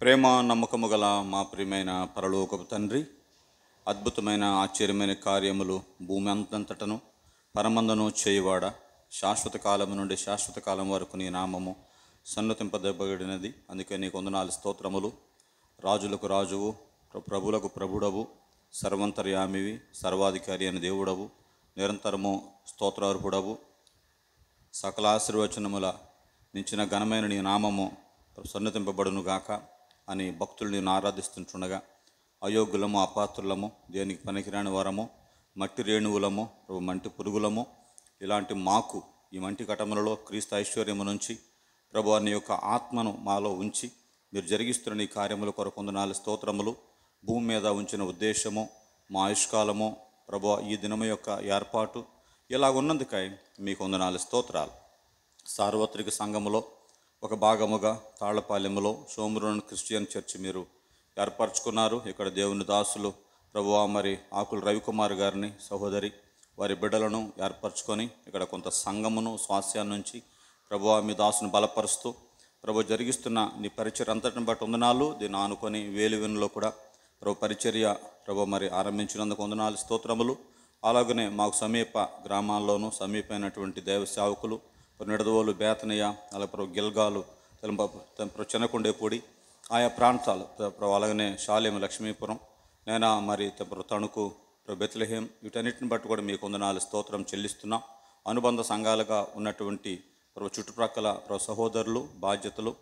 ప్రేమ నమ్మకము గల మా ప్రియమైన పరలోకపు తండ్రి, అద్భుతమైన ఆశ్చర్యమైన కార్యములు భూమి అంతంతటను పరమందను చేయువాడ, శాశ్వత కాలము నుండి శాశ్వత కాలం వరకు నీ నామము సన్నతింపదబడినది. అందుకే నీకు వందనాలు స్తోత్రములు. రాజులకు రాజువు, ప్రభులకు ప్రభుడవు, సర్వంతర్యామివి, సర్వాధికారి అని దేవుడవు, నిరంతరము స్తోత్రార్హుడవు, సకల ఆశీర్వచనముల మించిన ఘనమైన నీ నామము సన్నతింపబడును గాక అని భక్తులు నేను ఆరాధిస్తుంటుండగా, అయోగ్యులము, అపాత్రులము, దేనికి పనికిరాని వారము, మట్టి రేణువులము, మంటి పురుగులము, ఇలాంటి మాకు ఈ మంటి కటములలో క్రీస్తు ఐశ్వర్యము నుంచి ప్రభు నీ యొక్క ఆత్మను మాలో ఉంచి మీరు జరిగిస్తున్న ఈ కార్యముల కొరకు వందనాలు స్తోత్రములు. భూమి మీద ఉంచిన ఉద్దేశము, మా ఆయుష్కాలము ప్రభు ఈ దినము యొక్క ఏర్పాటు ఇలాగున్నందుకై మీకు వందనాలు స్తోత్రాలు. సార్వత్రిక సంఘములో ఒక భాగముగా తాళ్లపాలెములో సోమరుని క్రిస్టియన్ చర్చ్ మీరు ఏర్పరచుకున్నారు. ఇక్కడ దేవుని దాసులు ప్రభువా మరి ఆకుల రవికుమార్ గారిని సహోదరి వారి బిడ్డలను ఏర్పరచుకొని ఇక్కడ కొంత సంఘమును స్వాస్యాన్ని నుంచి ప్రభువా మీ దాసును బలపరుస్తూ ప్రభు జరిగిస్తున్న నీ పరిచర్య అంతటిని బట్టి వందనాలు. దీన్ని ఆనుకొని వేలువెనులో కూడా ప్రభు పరిచర్య ప్రభు మరి ఆరంభించినందుకు వందనాలు స్తోత్రములు. అలాగనే మాకు సమీప గ్రామాల్లోనూ సమీపమైనటువంటి దైవ సేవకులు నిడదవోలు, బేతనయ్య, అలాగే గిల్గాలు, చెనకొండేపూడి ఆయా ప్రాంతాలు అలాగనే శాలేం, లక్ష్మీపురం, నేనా మరి తణుకు, బెత్లెహేం వీటన్నిటిని బట్టి కూడా మీకు వందనాలు స్తోత్రం చెల్లిస్తున్నాం. అనుబంధ సంఘాలుగా ఉన్నటువంటి చుట్టుప్రక్కల సహోదరులు, బాధ్యతలు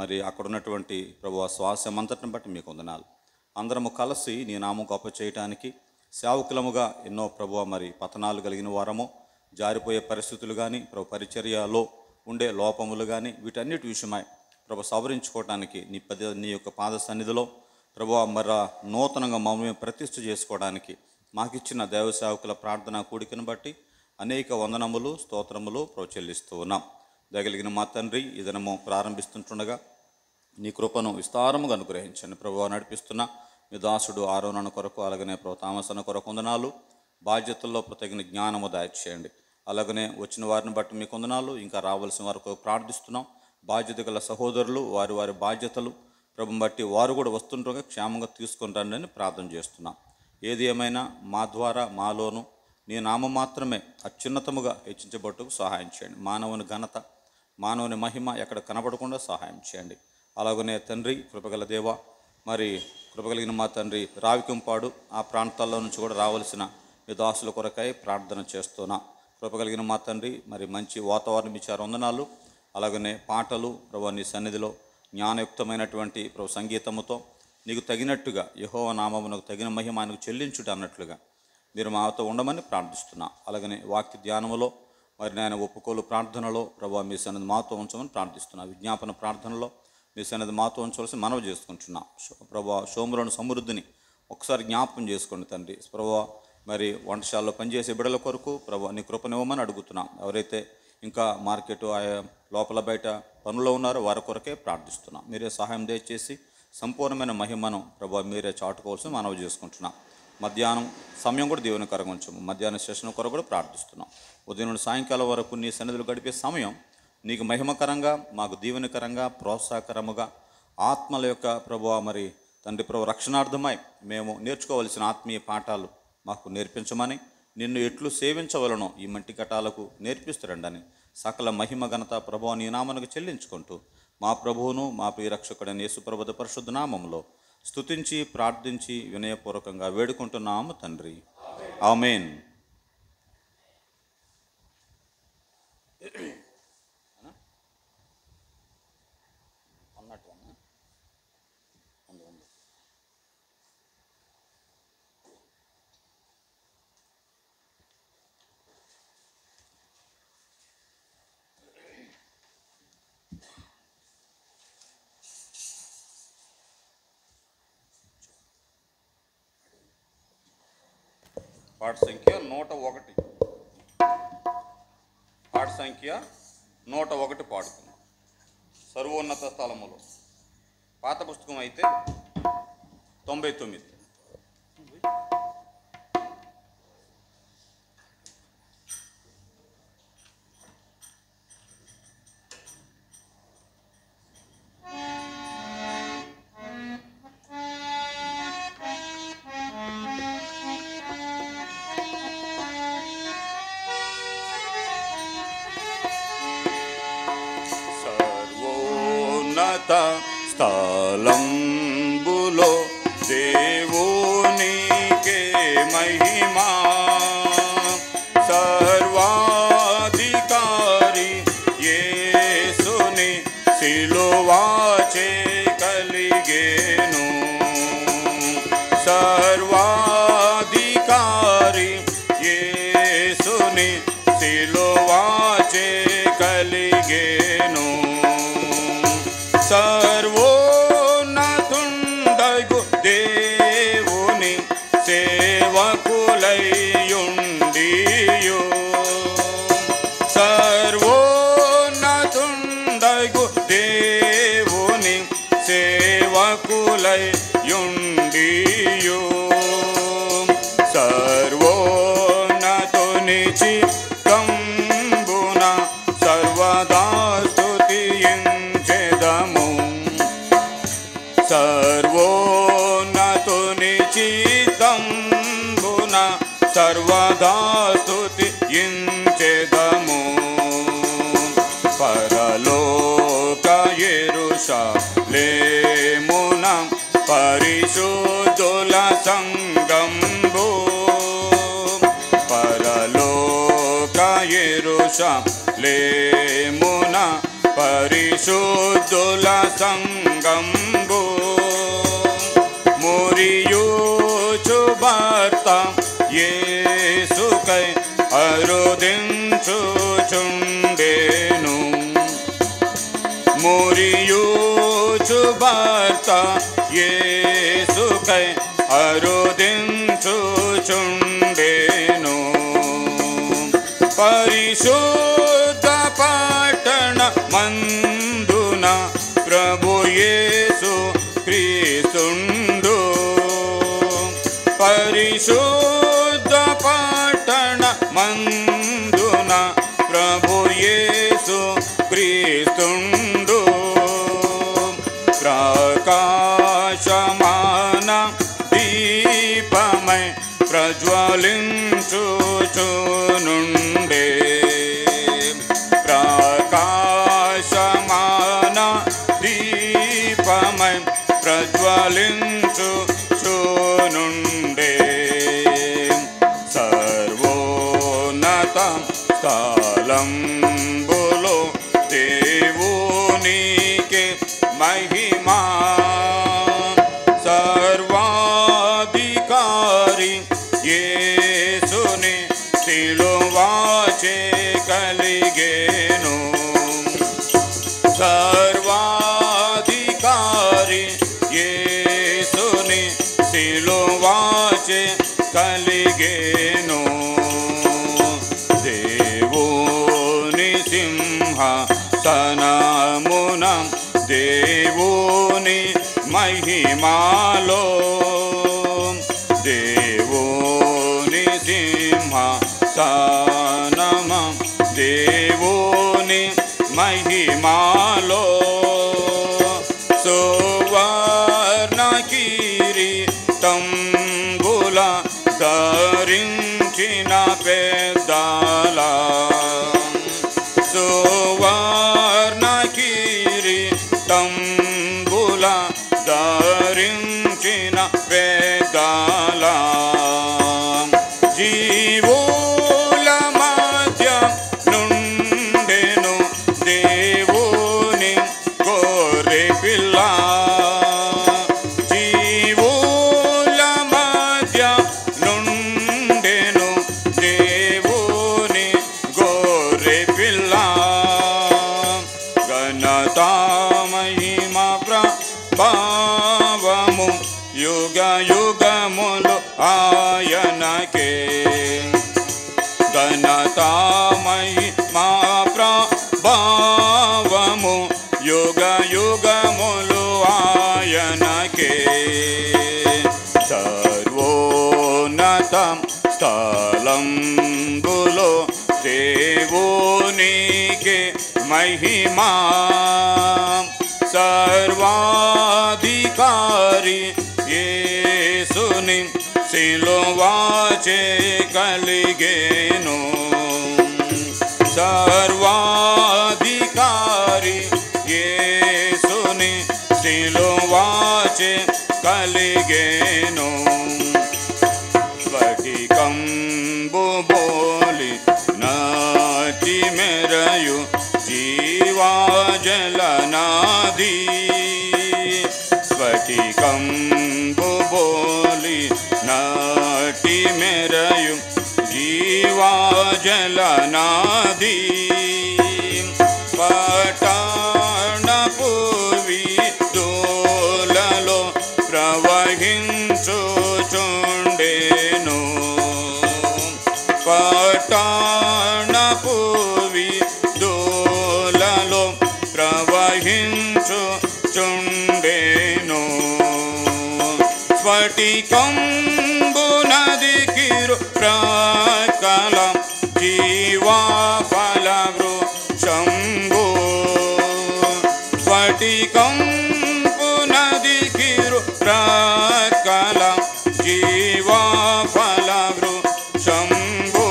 మరి అక్కడ ఉన్నటువంటి శ్వాసం అంతటిని బట్టి మీకు వందనాలు. అందరము కలిసి నీ నామం గొప్ప చేయటానికి సేవకులముగా ఎన్నో మరి పతనాలు కలిగిన వారము, జారిపోయే పరిస్థితులు కానీ పరిచర్యలో ఉండే లోపములు కానీ వీటన్నిటి విషయమై సవరించుకోవడానికి నీ యొక్క పాద సన్నిధిలో మర నూతనంగా మమ్మల్ని ప్రతిష్ఠ చేసుకోవడానికి మాకిచ్చిన దైవ సేవకుల ప్రార్థన కూడికను బట్టి అనేక వందనములు స్తోత్రములు చెల్లిస్తూ ఉన్నాం. దయగలిగిన మా తండ్రి, ఈ దినము ప్రారంభిస్తుంటుండగా నీ కృపను విస్తారముగా అనుగ్రహించండి. నడిపిస్తున్న మీ దాసుడు ఆరోనన్న కొరకు, అలాగనే తామసన కొరకు వందనాలు. బాధ్యతల్లో తగిన జ్ఞానము దయచేయండి. అలాగనే వచ్చిన వారిని బట్టి మీకు వందనాలు. ఇంకా రావాల్సిన వారికి ప్రార్థిస్తున్నాం. బాధ్యత గల సహోదరులు వారి వారి బాధ్యతలు ప్రభుని బట్టి వారు కూడా వస్తుండగా క్షేమంగా తీసుకుంటారని అని ప్రార్థన చేస్తున్నాం. ఏది ఏమైనా మా ద్వారా మాలోను నీ నామం మాత్రమే అత్యున్నతముగా హెచ్చించబట్టుకు సహాయం చేయండి. మానవుని ఘనత, మానవుని మహిమ ఎక్కడ కనబడకుండా సహాయం చేయండి. అలాగనే తండ్రి కృపగల దేవ, మరి కృపగలిగిన మా తండ్రి రావికంపాడు ఆ ప్రాంతాల్లో నుంచి కూడా రావాల్సిన మీ దాసుల కొరకై ప్రార్థన చేస్తున్నా. కృపగలిగిన మా తండ్రి మరి మంచి వాతావరణం ఇచ్చారు, వందనాలు. అలాగనే పాటలు నీ సన్నిధిలో జ్ఞానయుక్తమైనటువంటి సంగీతముతో నీకు తగినట్టుగా యెహోవా నామమునకు తగిన మహిమ ఆయనకు చెల్లించుట అన్నట్లుగా మీరు మాతో ఉండమని ప్రార్థిస్తున్నా. అలాగనే వాక్య ధ్యానములో మరి నేను ఒప్పుకోలు ప్రార్థనలో మీ సన్నిధి మాతో ఉంచమని ప్రార్థిస్తున్నా. విజ్ఞాపన ప్రార్థనలో మీ సన్నిధి మాతో ఉంచవలసి మనవి చేసుకుంటున్నా. సోమరుని సమృద్ధిని ఒకసారి జ్ఞాపకం చేసుకోండి తండ్రి. మరి వంటశాలలో పనిచేసే బిడ్డల కొరకు నీ కృపనివ్వమని అడుగుతున్నాం. ఎవరైతే ఇంకా మార్కెట్ లోపల బయట పనుల్లో ఉన్నారో వారి కొరకే ప్రార్థిస్తున్నాం. మీరే సహాయం దయచేసి సంపూర్ణమైన మహిమను మీరే చాటుకోవాల్సి మనవి చేసుకుంటున్నాం. మధ్యాహ్నం సమయం కూడా దేవుని కరంగా ఉంచాము. మధ్యాహ్న సెషన్ కొరకు కూడా ప్రార్థిస్తున్నాం. ఉదయం నుండి సాయంకాలం వరకు నీ సన్నిధులు గడిపే సమయం నీకు మహిమకరంగా, మాకు దీవెనకరంగా, ప్రోత్సాహకరముగా ఆత్మల యొక్క మరి తండ్రి రక్షణార్థమై మేము నేర్చుకోవలసిన ఆత్మీయ పాఠాలు మాకు నేర్పించమని, నిన్ను ఎట్లు సేవించవలనో ఈ మంటి కటాలకు నేర్పిస్తురండని సకల మహిమ ఘనత నీ నామమునకు చెల్లించుకుంటూ మా ప్రభువును మా ప్రియరక్షకుడైన యేసుప్రభు పరిశుద్ధ నామములో స్తుతించి ప్రార్థించి వినయపూర్వకంగా వేడుకుంటున్నాము తండ్రి. ఆమేన్. పాట సంఖ్య 101. పాట సంఖ్య 101 పాడుతున్నాం. సర్వోన్నత స్థలములో. పాత పుస్తకం అయితే 99. సర్వోన్నత స్థలంబులో దేవునికే మహిమా. సర్వాధికారి యేసుని సిలువాచే కలిగేను. సర్వాధికారి యేసుని సిలువాచే కలిగేను. సర్వోన్నతుండగు దేవుని సేవకులయుండియు. సర్వోన్నతుండగు దేవుని సేవకులయుండియు. సర్వోన్నతుని చిత్తంబున సర్వదా స్తుతించెదము. సర్వోన్నతుని చిత్తంబున సర్వదా స్తుతించెదము. పరలోక యెరూషలేమున పరిశుద్ధుల సంగంబు. పరలోక యెరూషలేమున పరిశుద్ధుల సంగంబు. మురియూచు భర్త యేసుకై అరుదించుచుండెను. మురియూచు భర్త యేసుకై అరుదించుచుండెను. పరిశుద్ధ పట్టణ మందున ప్రభు యేసు క్రీస్తుండు. పరిశుద్ధ పట్టణ మందున ప్రభు యేసు క్రీస్తుండు. ప్రకాశమాన దీపమై ప్రజ్వలించుచునుండే. ప్రకాశమాన దీపమై ప్రజ్వలించుచునుండే. సర్వోన్నత స్థలంబులో దేవునికే మహిమా. సర్వాధికారి యేసుని సిలువాచే కలిగేను. సర్వాధికారి యేసుని సిలువాచే కలిగేను. దేవుని సింహాసనమున దేవుని మహిమాలో. దేవుని సింహాసనమ దేవుని మహిమాలో. సువర్ణ కిరీటంబుల ధరించిన పెద్దల. సువర్ణ కిరీటంబుల ధరించిన పెద్దల. జీవుల మధ్య నుండెను దేవుని గొర్రె పిల్ల. జీవుల మధ్య నుండెను దేవుని గొర్రె పిల్ల. ఘనత మహిమ ప్రభావము యుగ యుగములు ఆయనకే. ఘనత మహిమ ప్రభావము యుగ యుగములు ఆయనకే. సర్వోన్నత స్థలంబులో దేవునికే మహిమా. సర్వాధికారి యేసుని సిలువాచే కలిగేను. సర్వాధికారి యేసు సిలువాచే కలిగేను. స్ఫటికంబు బోలి నాటి మెరయు జీవాజలనాది. స్ఫటికంబు బోలి నాటి మెరయు జీవాజలనాది. పటాణపు వీధులలో ప్రవహించుచుండెను. పటాణపు వీధులలో ప్రవహించుచుండెను. స్ఫటికంబు నదికిరు ప్రకల జీవఫల వృక్షంబు. స్ఫటికంబు నదికిరు ప్రకల జీవఫల వృక్షంబు.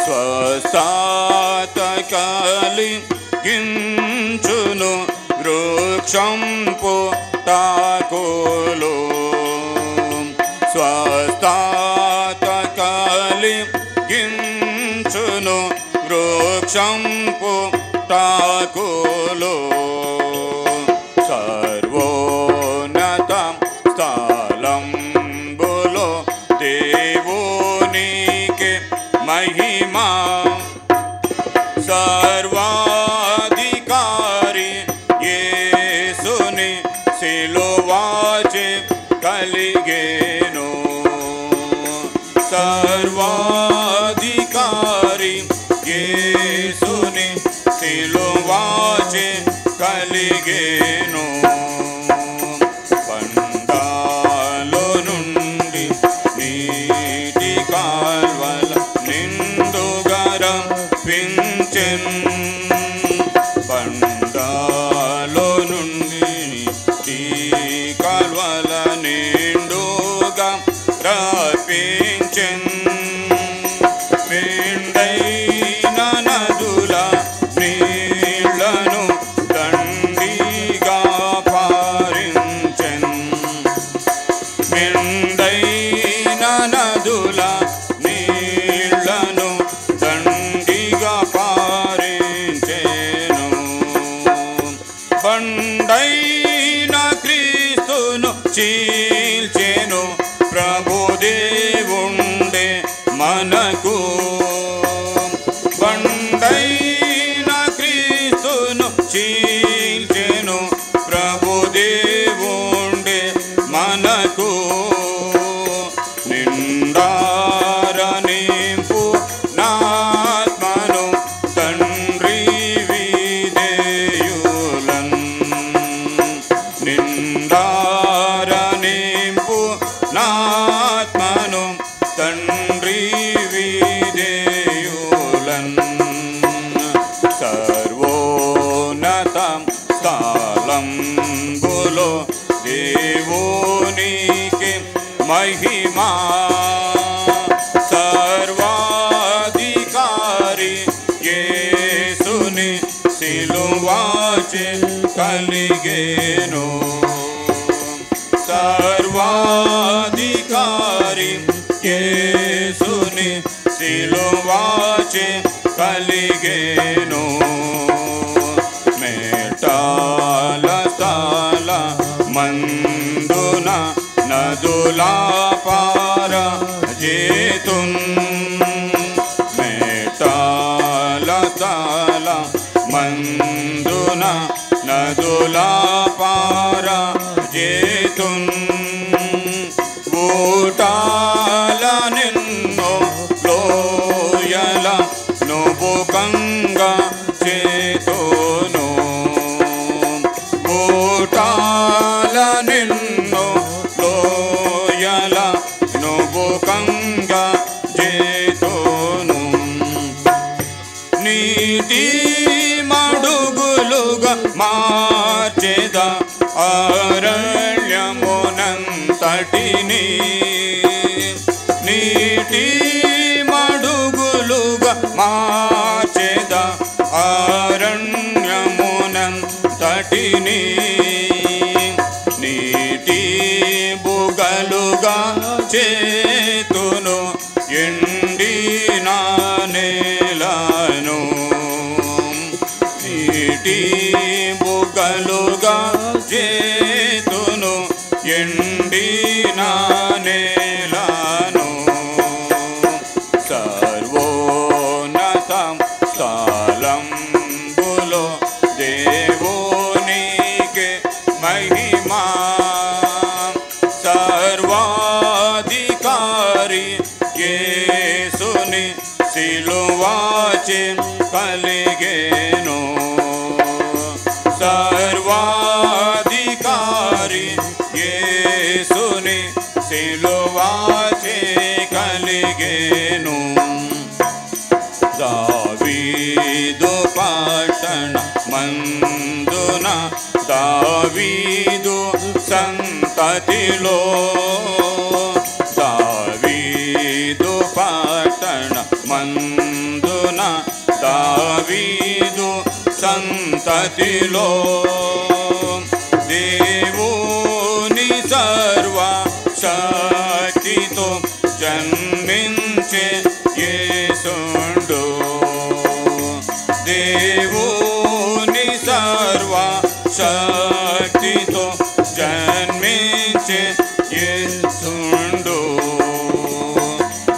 స్వస్థత కలిగించును వృక్షంపు తాకులు. స్వస్థత కలిగించును వృక్షంపు తాకులు. సర్వోన్నత స్థలంబులో దేవునికి మహిమా. సర్వాధికారి యేసుని సిలువాచే కలిగేను. సర్వాధికారి యేసుని సిలువాచే కలిగేను. బండాలో నుండి నీటి కాల్వల నిండుగా రప్పించెన్. బండాలో నుండి నీటి కాల్వల నిండుగా రప్పించెన్. మెండైన నదుల నీళ్లను దండిగా పారించెన్. మెండైన నదుల నీళ్లను దండిగా పారించెను. బండైన క్రీస్తును చీల్చెను ప్రభుదేవుండే మనకు. బండైన క్రీస్తును చీల్చెను ప్రభుదేవుండే మనకు. నిండారనింపు నాత్మను తండ్రి విధేయులన్. నిండారనింపు నాత్మను తండ్రి విధేయులన్. సర్వోన్నత స్థలంబులో దేవునికి మహిమా. సర్వాధికారి యేసుని సిలువాచే కలిగేను. సర్వాధికారి యేసుని సిలువాచే కలిగేను. మేటాల స్థల మందున నదుల పార జేతున్. మేటాల స్థల మందున నదుల పార జేతున్. ఊటాల నిన్నో లోయల నుబుకంగా చేతోను. ఊటాల నిన్నో లోయల నుబుకంగా చేతోను. నీటి మడుగులుగా మార్చెద అరణ్యమునంతటిని. నీటి మడుగులుగా మార్చెద అరణ్యమునంతటిని. మొగ్గలుగా చేతును ఎండిన నేలను సర్వోన్నతం స్థలంబులో దేవునికి మహిమా సర్వాధికారి యేసుని సిలువాచే కలిగేను సర్వాధికారి యేసుని సిలువాచే కలిగేను దావీదు పట్టణ మందున దావీదు సంతతిలో దావీదు పట్టణ మందున దావీదు సంతతిలో దేవుని సర్వ శక్తితో జన్మించే యేసుండు దేవుని సర్వ శక్తితో జన్మించే యేసుండు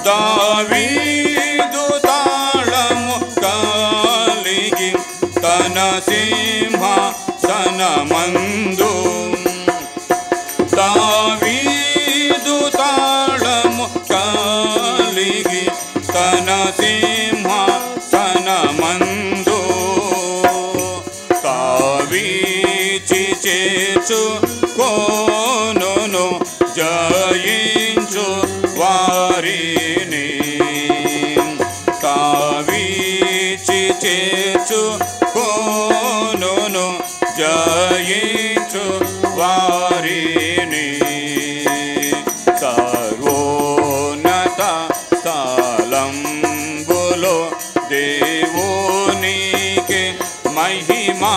దావీదు తాళము కలిగి తన సింహాసనమందు దావీదు తాళము కలిగి తన సింహాసనమందు తావీచి చేర్చుకొనును జయించు వారిని తావీచి చేర్చుకొనును జయించు వారిని సర్వోన్నత స్థలంబులో దేవునికి మహిమా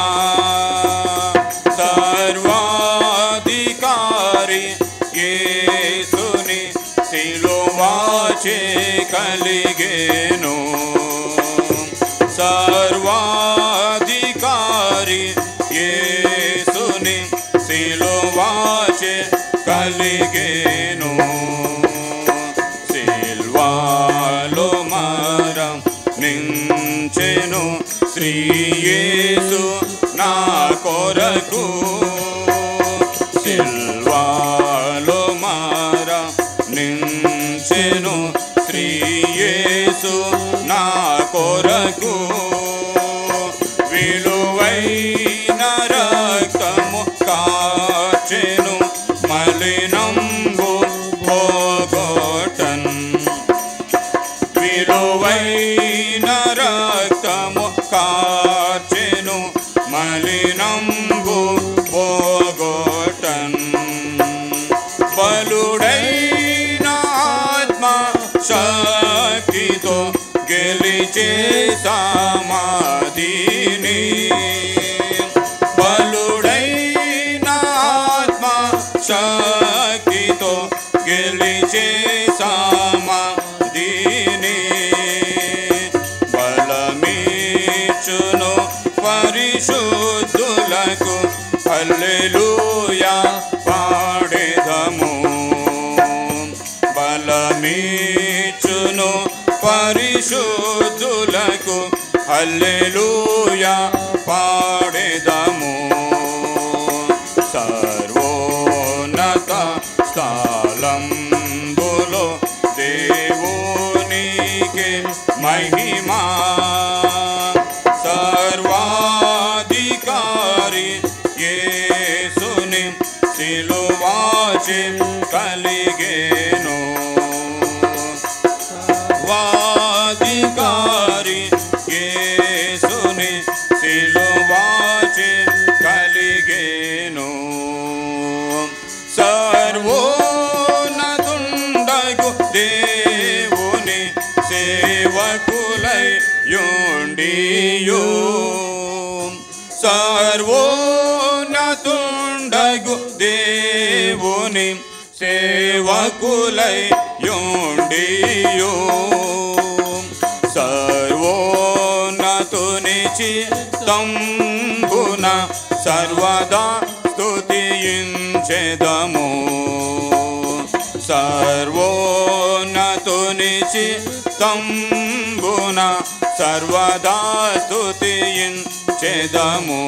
సర్వాధికారి యేసుని సిలువాచే కలిగేను సర్వాధికారి యేసుని సిలువాచే కలిగేను సిల్వాలో మరం నించెను శ్రీ యేసు నా కొరకు సిల్వాలో మరం నించెను శ్రీ యేసు నా కొరకు విలువైన రక్తము కాచెను మలినంబు పోగొట్టన్ విలువైన రక్తము కాచెను మలినంబు పోగొట్టన్ బలుడైన ఆత్మ శక్తితో గెలిచే సమాధిని బలుడైన ఆత్మ శక్తితో గెలిచే సమాధిని బలమిచ్చును పరిశుద్ధులకు హల్లెలూయా పాడెదము బలమిచ్చును పరిశుద్ధులకు హల్లెలూయా పాడెదము సర్వోన్నత స్థలంబులో దేవునికి మహిమా సర్వాధికారి యేసుని సిలువాచే కలిగేను వాధికారి యేసుని సిలువాచే కలిగేను సర్వోన్నతుండగు దేవుని సేవకులై యుండియు సర్వోన్నతుండగు దేవుని సేవకులై యుండియు సర్వోన్నతుని చిత్తంబున సర్వదా స్తుతించెదము. సర్వోన్నతుని చిత్తంబున సర్వదా స్తుతించెదము.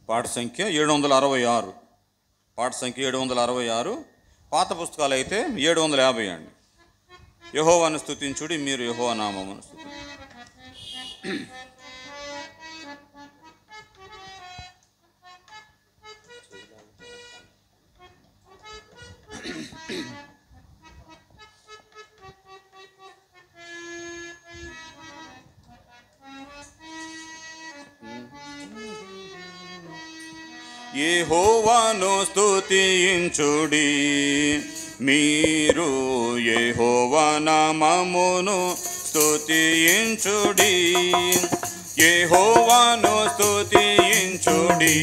పాట సంఖ్య 766. పాట సంఖ్య 766. పాత పుస్తకాలు అయితే 750 అండి. యెహోవాను స్తుతించుడి, మీరు యెహోవా నామమును స్తుతించుడి. యెహోవాను స్తుతించుడి, మీరు యెహోవా నామమును స్తుతించుడి. యెహోవాను స్తుతించుడి,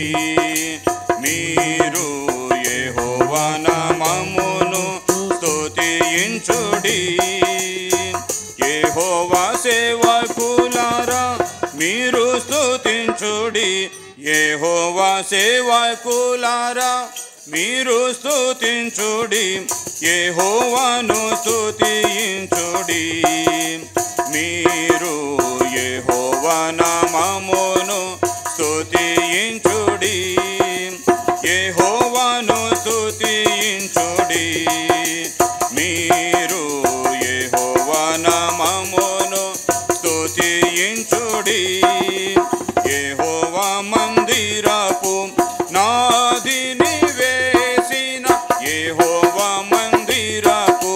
మీరు యెహోవా నామమును స్తుతించుడి. యెహోవా సేవకులారా మీరు స్తుతించుడి. యెహోవా సేవకులారా మీరు స్తుతించుడి. యెహోవాను స్తుతించుడి, మీరు యెహోవా నామమును స్తుతించుడి. యెహోవాను స్తుతించుడి, మీరు యెహోవా నామమును స్తుతించుడి. యెహోవా మందిరపు నాదిని వేసిన, యెహోవా మందిరపు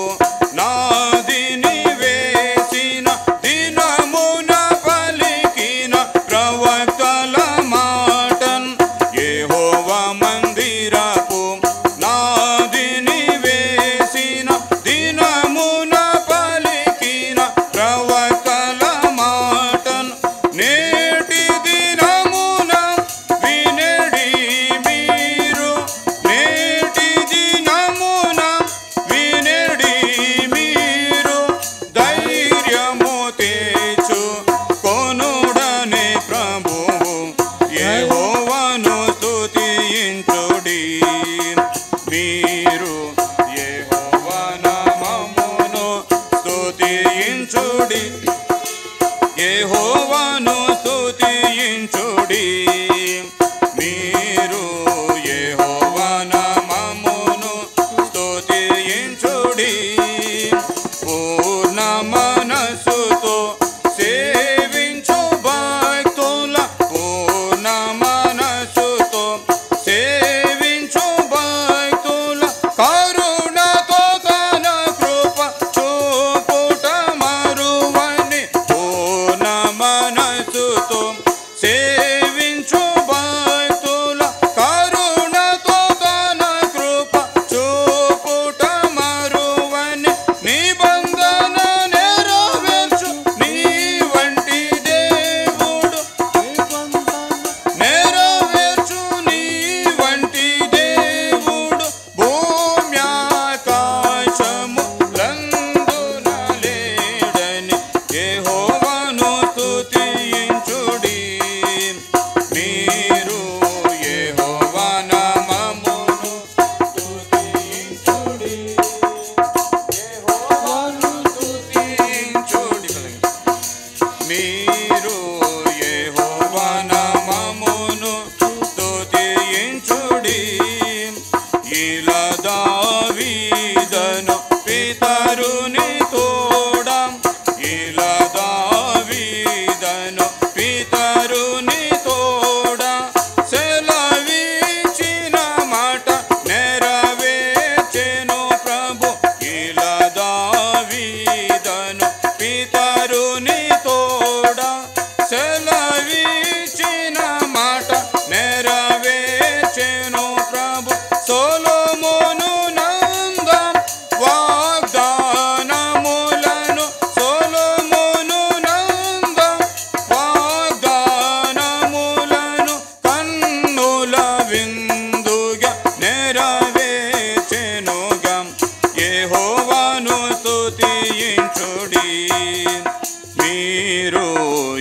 నాదిని వేసిన, దినమున పలికిన ప్రవక్తల మాటన్. యెహోవా మందిరపు నాదిని వేసిన, దినమున పలికిన ప్రవక్తల మాటన్. మీరు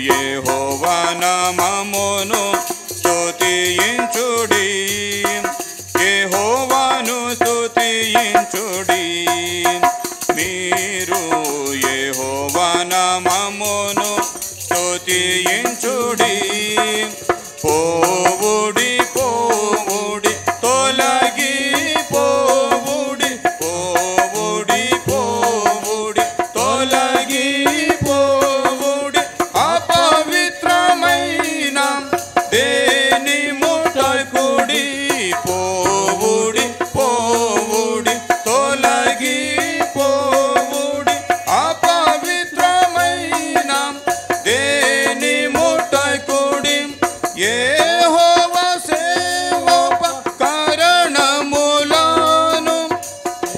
యెహోవా నామమును స్తుతించుడి, యెహోవాను స్తుతించుడి. మీరు యెహోవా నామమును స్తుతించుడి. పోవుడి పోవుడి తొలగి పోవుడి, పోవుడి పోవుడి తొలగి పోవుడి. అపవిత్రమైన దేని ముట్టకుడి, పోవుడి పోవుడి తొలగి పోవుడి. అపవిత్రమైన దేని ముట్టకుడి. యెహోవా సేవోపకరణములను,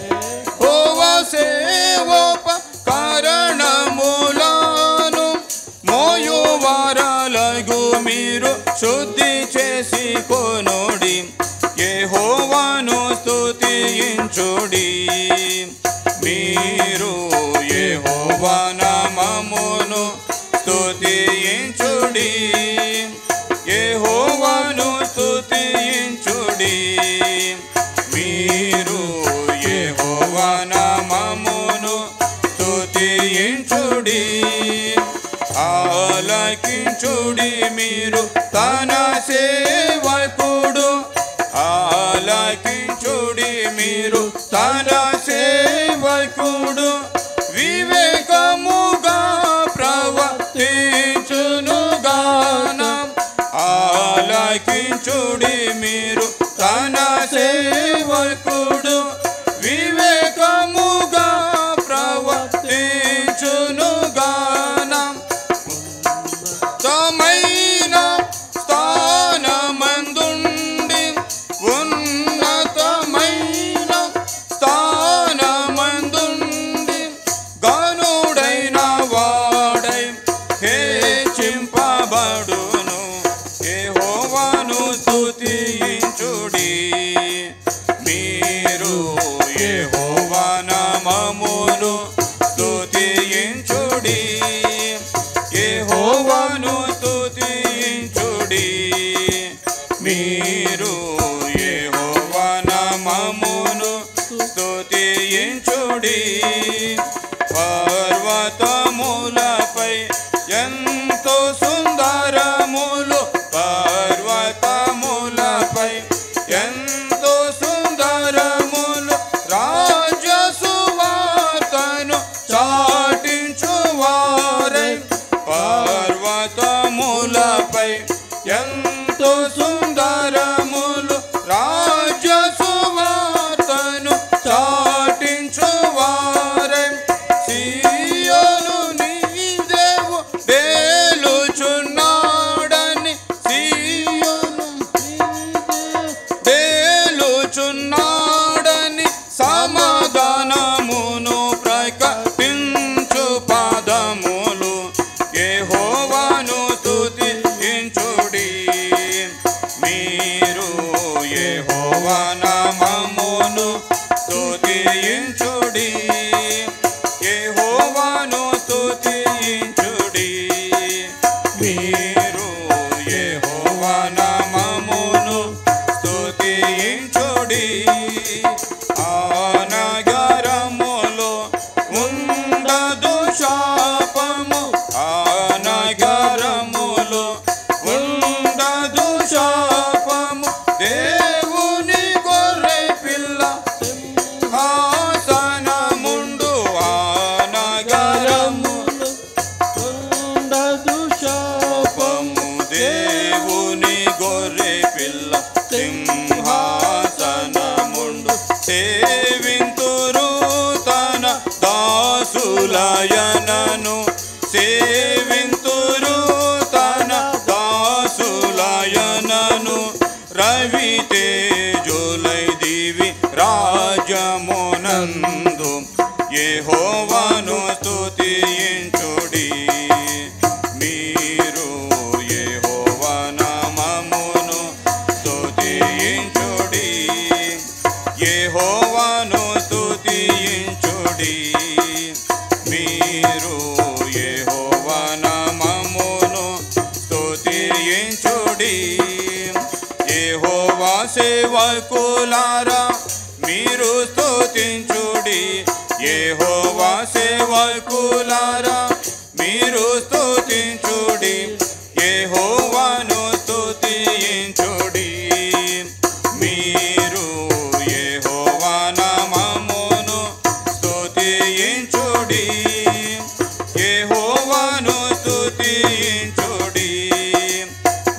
యెహోవా సేవోపకరణములను మోయువారలగు మీరు శుద్ధి చేసి కొనుడి. యెహోవాను స్తుతించుడి. మీరు యెహోవా నామమును స్తుతించుడి, యెహోవాను స్తుతించుడి. మీరు యెహోవా నామమును స్తుతించుడి. ఆలకించుడి మీరు తన సేవకుడు, ఆలకించుడి మీరు తన సేవకుడు. వివేకముగా ప్రవర్తించునుగానం. ఆలకించుడి మీరు తన సేవకుడు. వివేకముగా ప్రవర్తించునుగానం. ఉన్నతమైన స్థానమందుండి, ఉన్నతమైన స్థానమందుండి గనుడైన వాడై హెచ్చింపబడును. యెహోవాను స్తుతించుడి. మీరు యెహోవా నామమును స్తుతించుడి, యెహోవాను స్తుతించుడి. మీరు యెహోవా నామమును స్తుతించుడి. పర్వతములపై ఎంతో సుందరములు, పర్వతములపై ఎంతో సుందరములు రాజ్య సువార్తను చాటించువారై. పర్వతములపై ఎంతో సుందరములు రాజ్య సువార్తను చాటించువారై. సీయోను నీ దేవుడు ఏలుచున్నాడని, సీయోను ఏలుచున్నాడని సమాధానమును ప్రకటించు పాదములు. యెహోవాను స్తుతించుడి. మీరు యెహోవా నామమును స్తుతించుడి, యెహోవాను స్తుతించుడి. మీరు యెహోవా నామమును స్తుతించుడి. ఆ నగరములో ఉండదు శాపము, ఆ నగరములో ఉండదు శాపము. దేవుని గొర్రె పిల్ల సింహాసనముండు ఆ నగరములో ఉండదు శాపము. దేవుని గొర్రె పిల్ల సింహాసనముండు. సేవింతురు తన దాసులయనను, సేవింతురు తన దాసులయనను. రవి తేజులై దివి రాజమునందు యెహోవాను స్తుతించుడి. మీరు యెహోవా నామమును స్తుతించుడి, యెహోవాను స్తుతించుడి. మీరు యెహోవా సేవకులారా మీరు స్తుతించుడి, యెహోవా సేవకులారా మీరు స్తుతించుడి, యెహోవాను స్తుతించుడి. మీరు యెహోవా నామమును స్తుతించుడి, యెహోవాను స్తుతించుడి.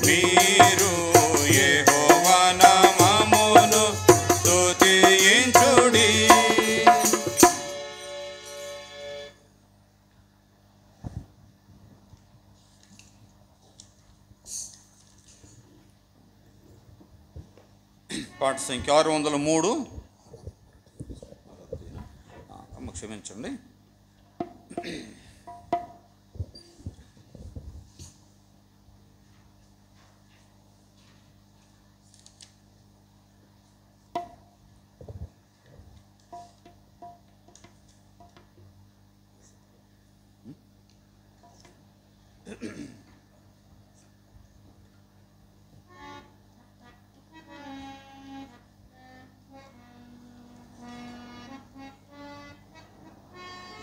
మీరు యెహోవా నామమును స్తుతించుడి. పాట సంఖ్య 603. క్షమించండి.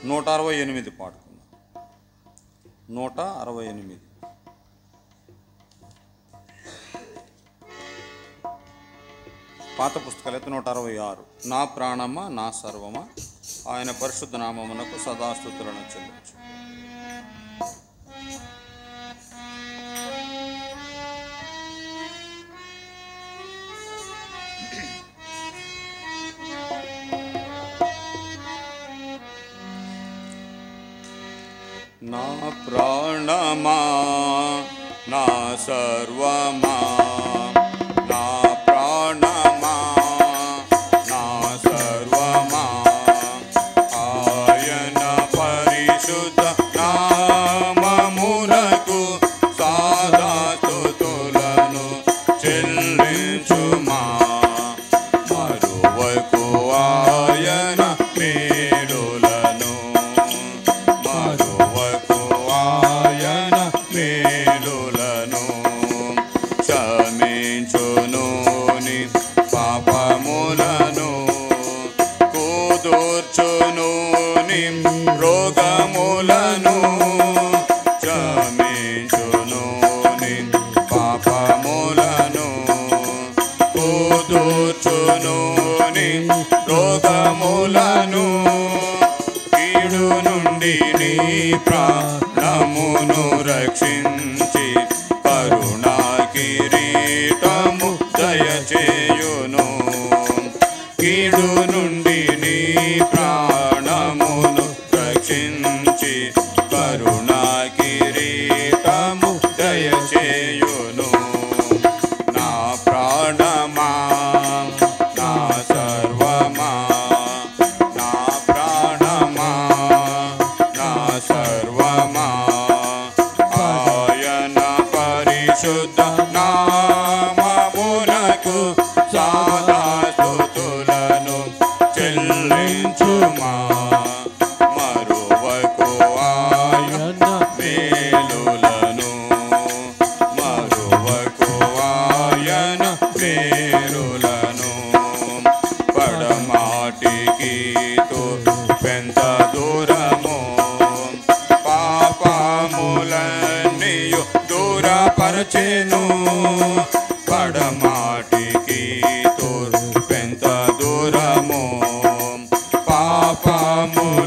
నూట 68 పాడుకుందాం. 168. పాత పుస్తకాలు అయితే 166. నా ప్రాణమా నా సర్వమా ఆయన పరిశుద్ధ నామమునకు సదాస్తుతులను చెల్లించు. నా ప్రాణమా నా సర్వమా, నా ప్రాణమా నా సర్వమా ఆయన పరిశుద్ధ నామమునకు సదాస్తుతులను చెల్లించుమా. మరువకు ఆయన మేలులను, మరువకు ఆయన మేలులను. క్షమించును నీ పాపములను, కుదుర్చును నీ రోగములను. క్షమించును నీ పాపములను, కుదుర్చును నీ రోగములను. కీడు నుండి నీ ప్రాణమును రక్షించి కరుణా కిరీటము దయచేయును. కీడు నుండి నీ ప్రాణమును రక్షించి కరుణా కిరీటము దయచేయును. నా ప్రాణమా నా సర్వమా, నా ప్రాణమా నా సర్వమా ఆయన పరిశుద్ధ నామమునకు సదాస్తుతులను చెల్లించుమా. మరువకు ఆయన మేలులను, మరువకు ఆయన మేలులను. పడమాటికి పెంత దూరము, పాపములన్నీయు దూరపరచెను. పడమాటికి పెంత దూరము, పాపములన్నీయు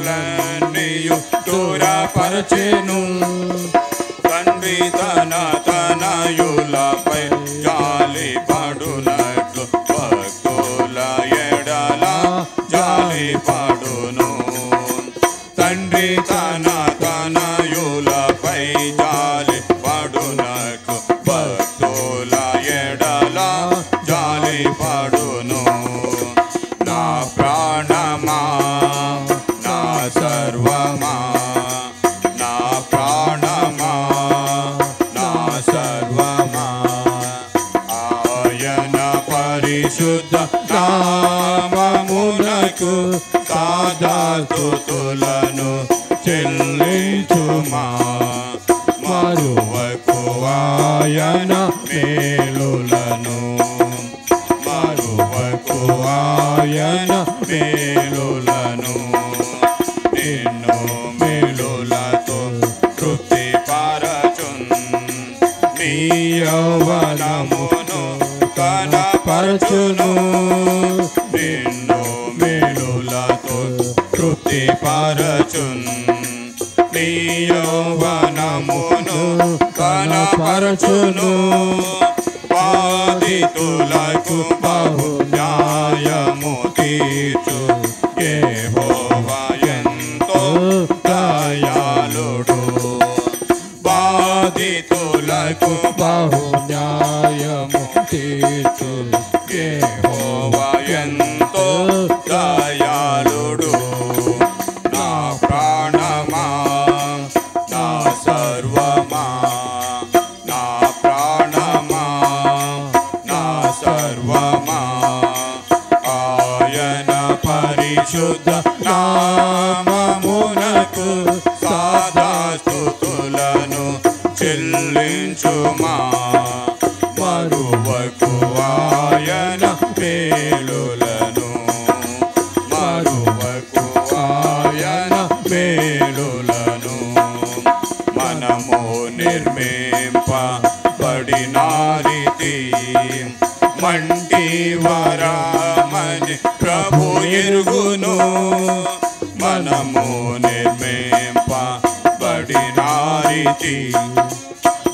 దూరపరచెను. తండ్రి తన తనయులపై జాలి పడునట్లు భక్తుల ఎడల జాలి పడును. తండ్రి తన తనయులపై జాలి పడునట్లు భక్తుల ఎడల జాలి పడును. నా ప్రాణమా నా సర్వమా, నా ప్రాణమా నా సర్వమా ఆయన పరిశుద్ధ నామమునకు సదాస్తుతులను చెల్లించుమా. పరచును, నిన్ను మేలులతో తృప్తి పరచున్. నీ యౌవనమును కనపరచును, బాధితులకు బహు న్యాయము తీర్చు. యెహోవా ఎంతో దయాళుడు, బాధితులకు బహు న్యాయము తీర్చు. యెహోవా ఎంతో దయాళుడు. నా ప్రాణమా, నా సర్వమా, నా ప్రాణమా, నా సర్వమా, ఆయన పరిశుద్ధ నామమునకు సదా స్తుతులను చెల్లించుమా. మరువకు ఆయన మేలులను, మరువకు ఆయన మేలులను. మనము నిర్మింపబడినారితి మంటి వరామని ప్రభు ఎరుగును. మనము నిర్మింపబడినారితి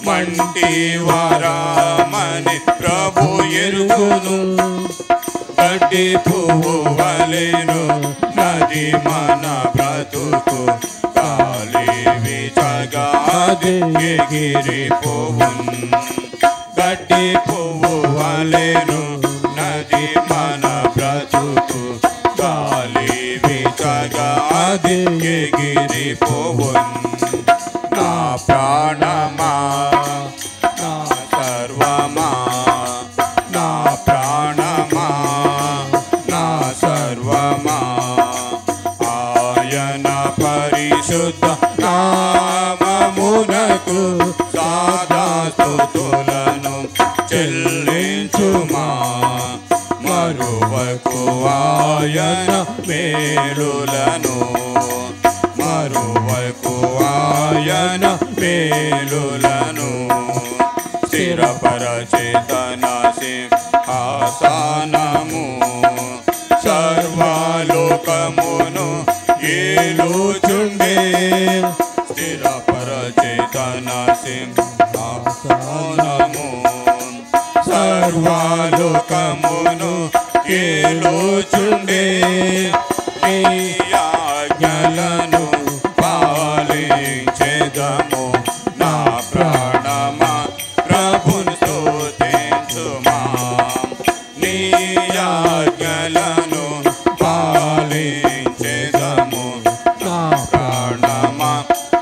మంటి వరామని ప్రభు ఎరుగును. గడ్డి పువ్వు వలెను నది మన బ్రతుకు, గాలి వీచగాది ఎగిరిపోవున్. గడ్డి పువ్వు వలెను నది మన బ్రతుకు, గాలి వీచగాది ఎగిరిపోవున్. నా ప్రాణమా, నా సర్వమా, నా ప్రాణమా, నా సర్వమా, ఆయన పరిశుద్ధ నామమునకు సదా స్తుతులను చెల్లించుమా. మరువకు ఆయన మేలులను, మరువకు ఆయన మేలులను. స్థిరపరచేతన సింహాసనము, సర్వలోకమును ఏలుచుండే. స్థిరపరచేతన సింహాసనము, సర్వలోకమును ఏలుచుండే. నీ ఆజ్ఞలను పాలించెదము. నా ప్రాణమా ప్రభుని స్తుతించుమా. నీ ఆజ్ఞలను పాలించెదము. నా ప్రాణమా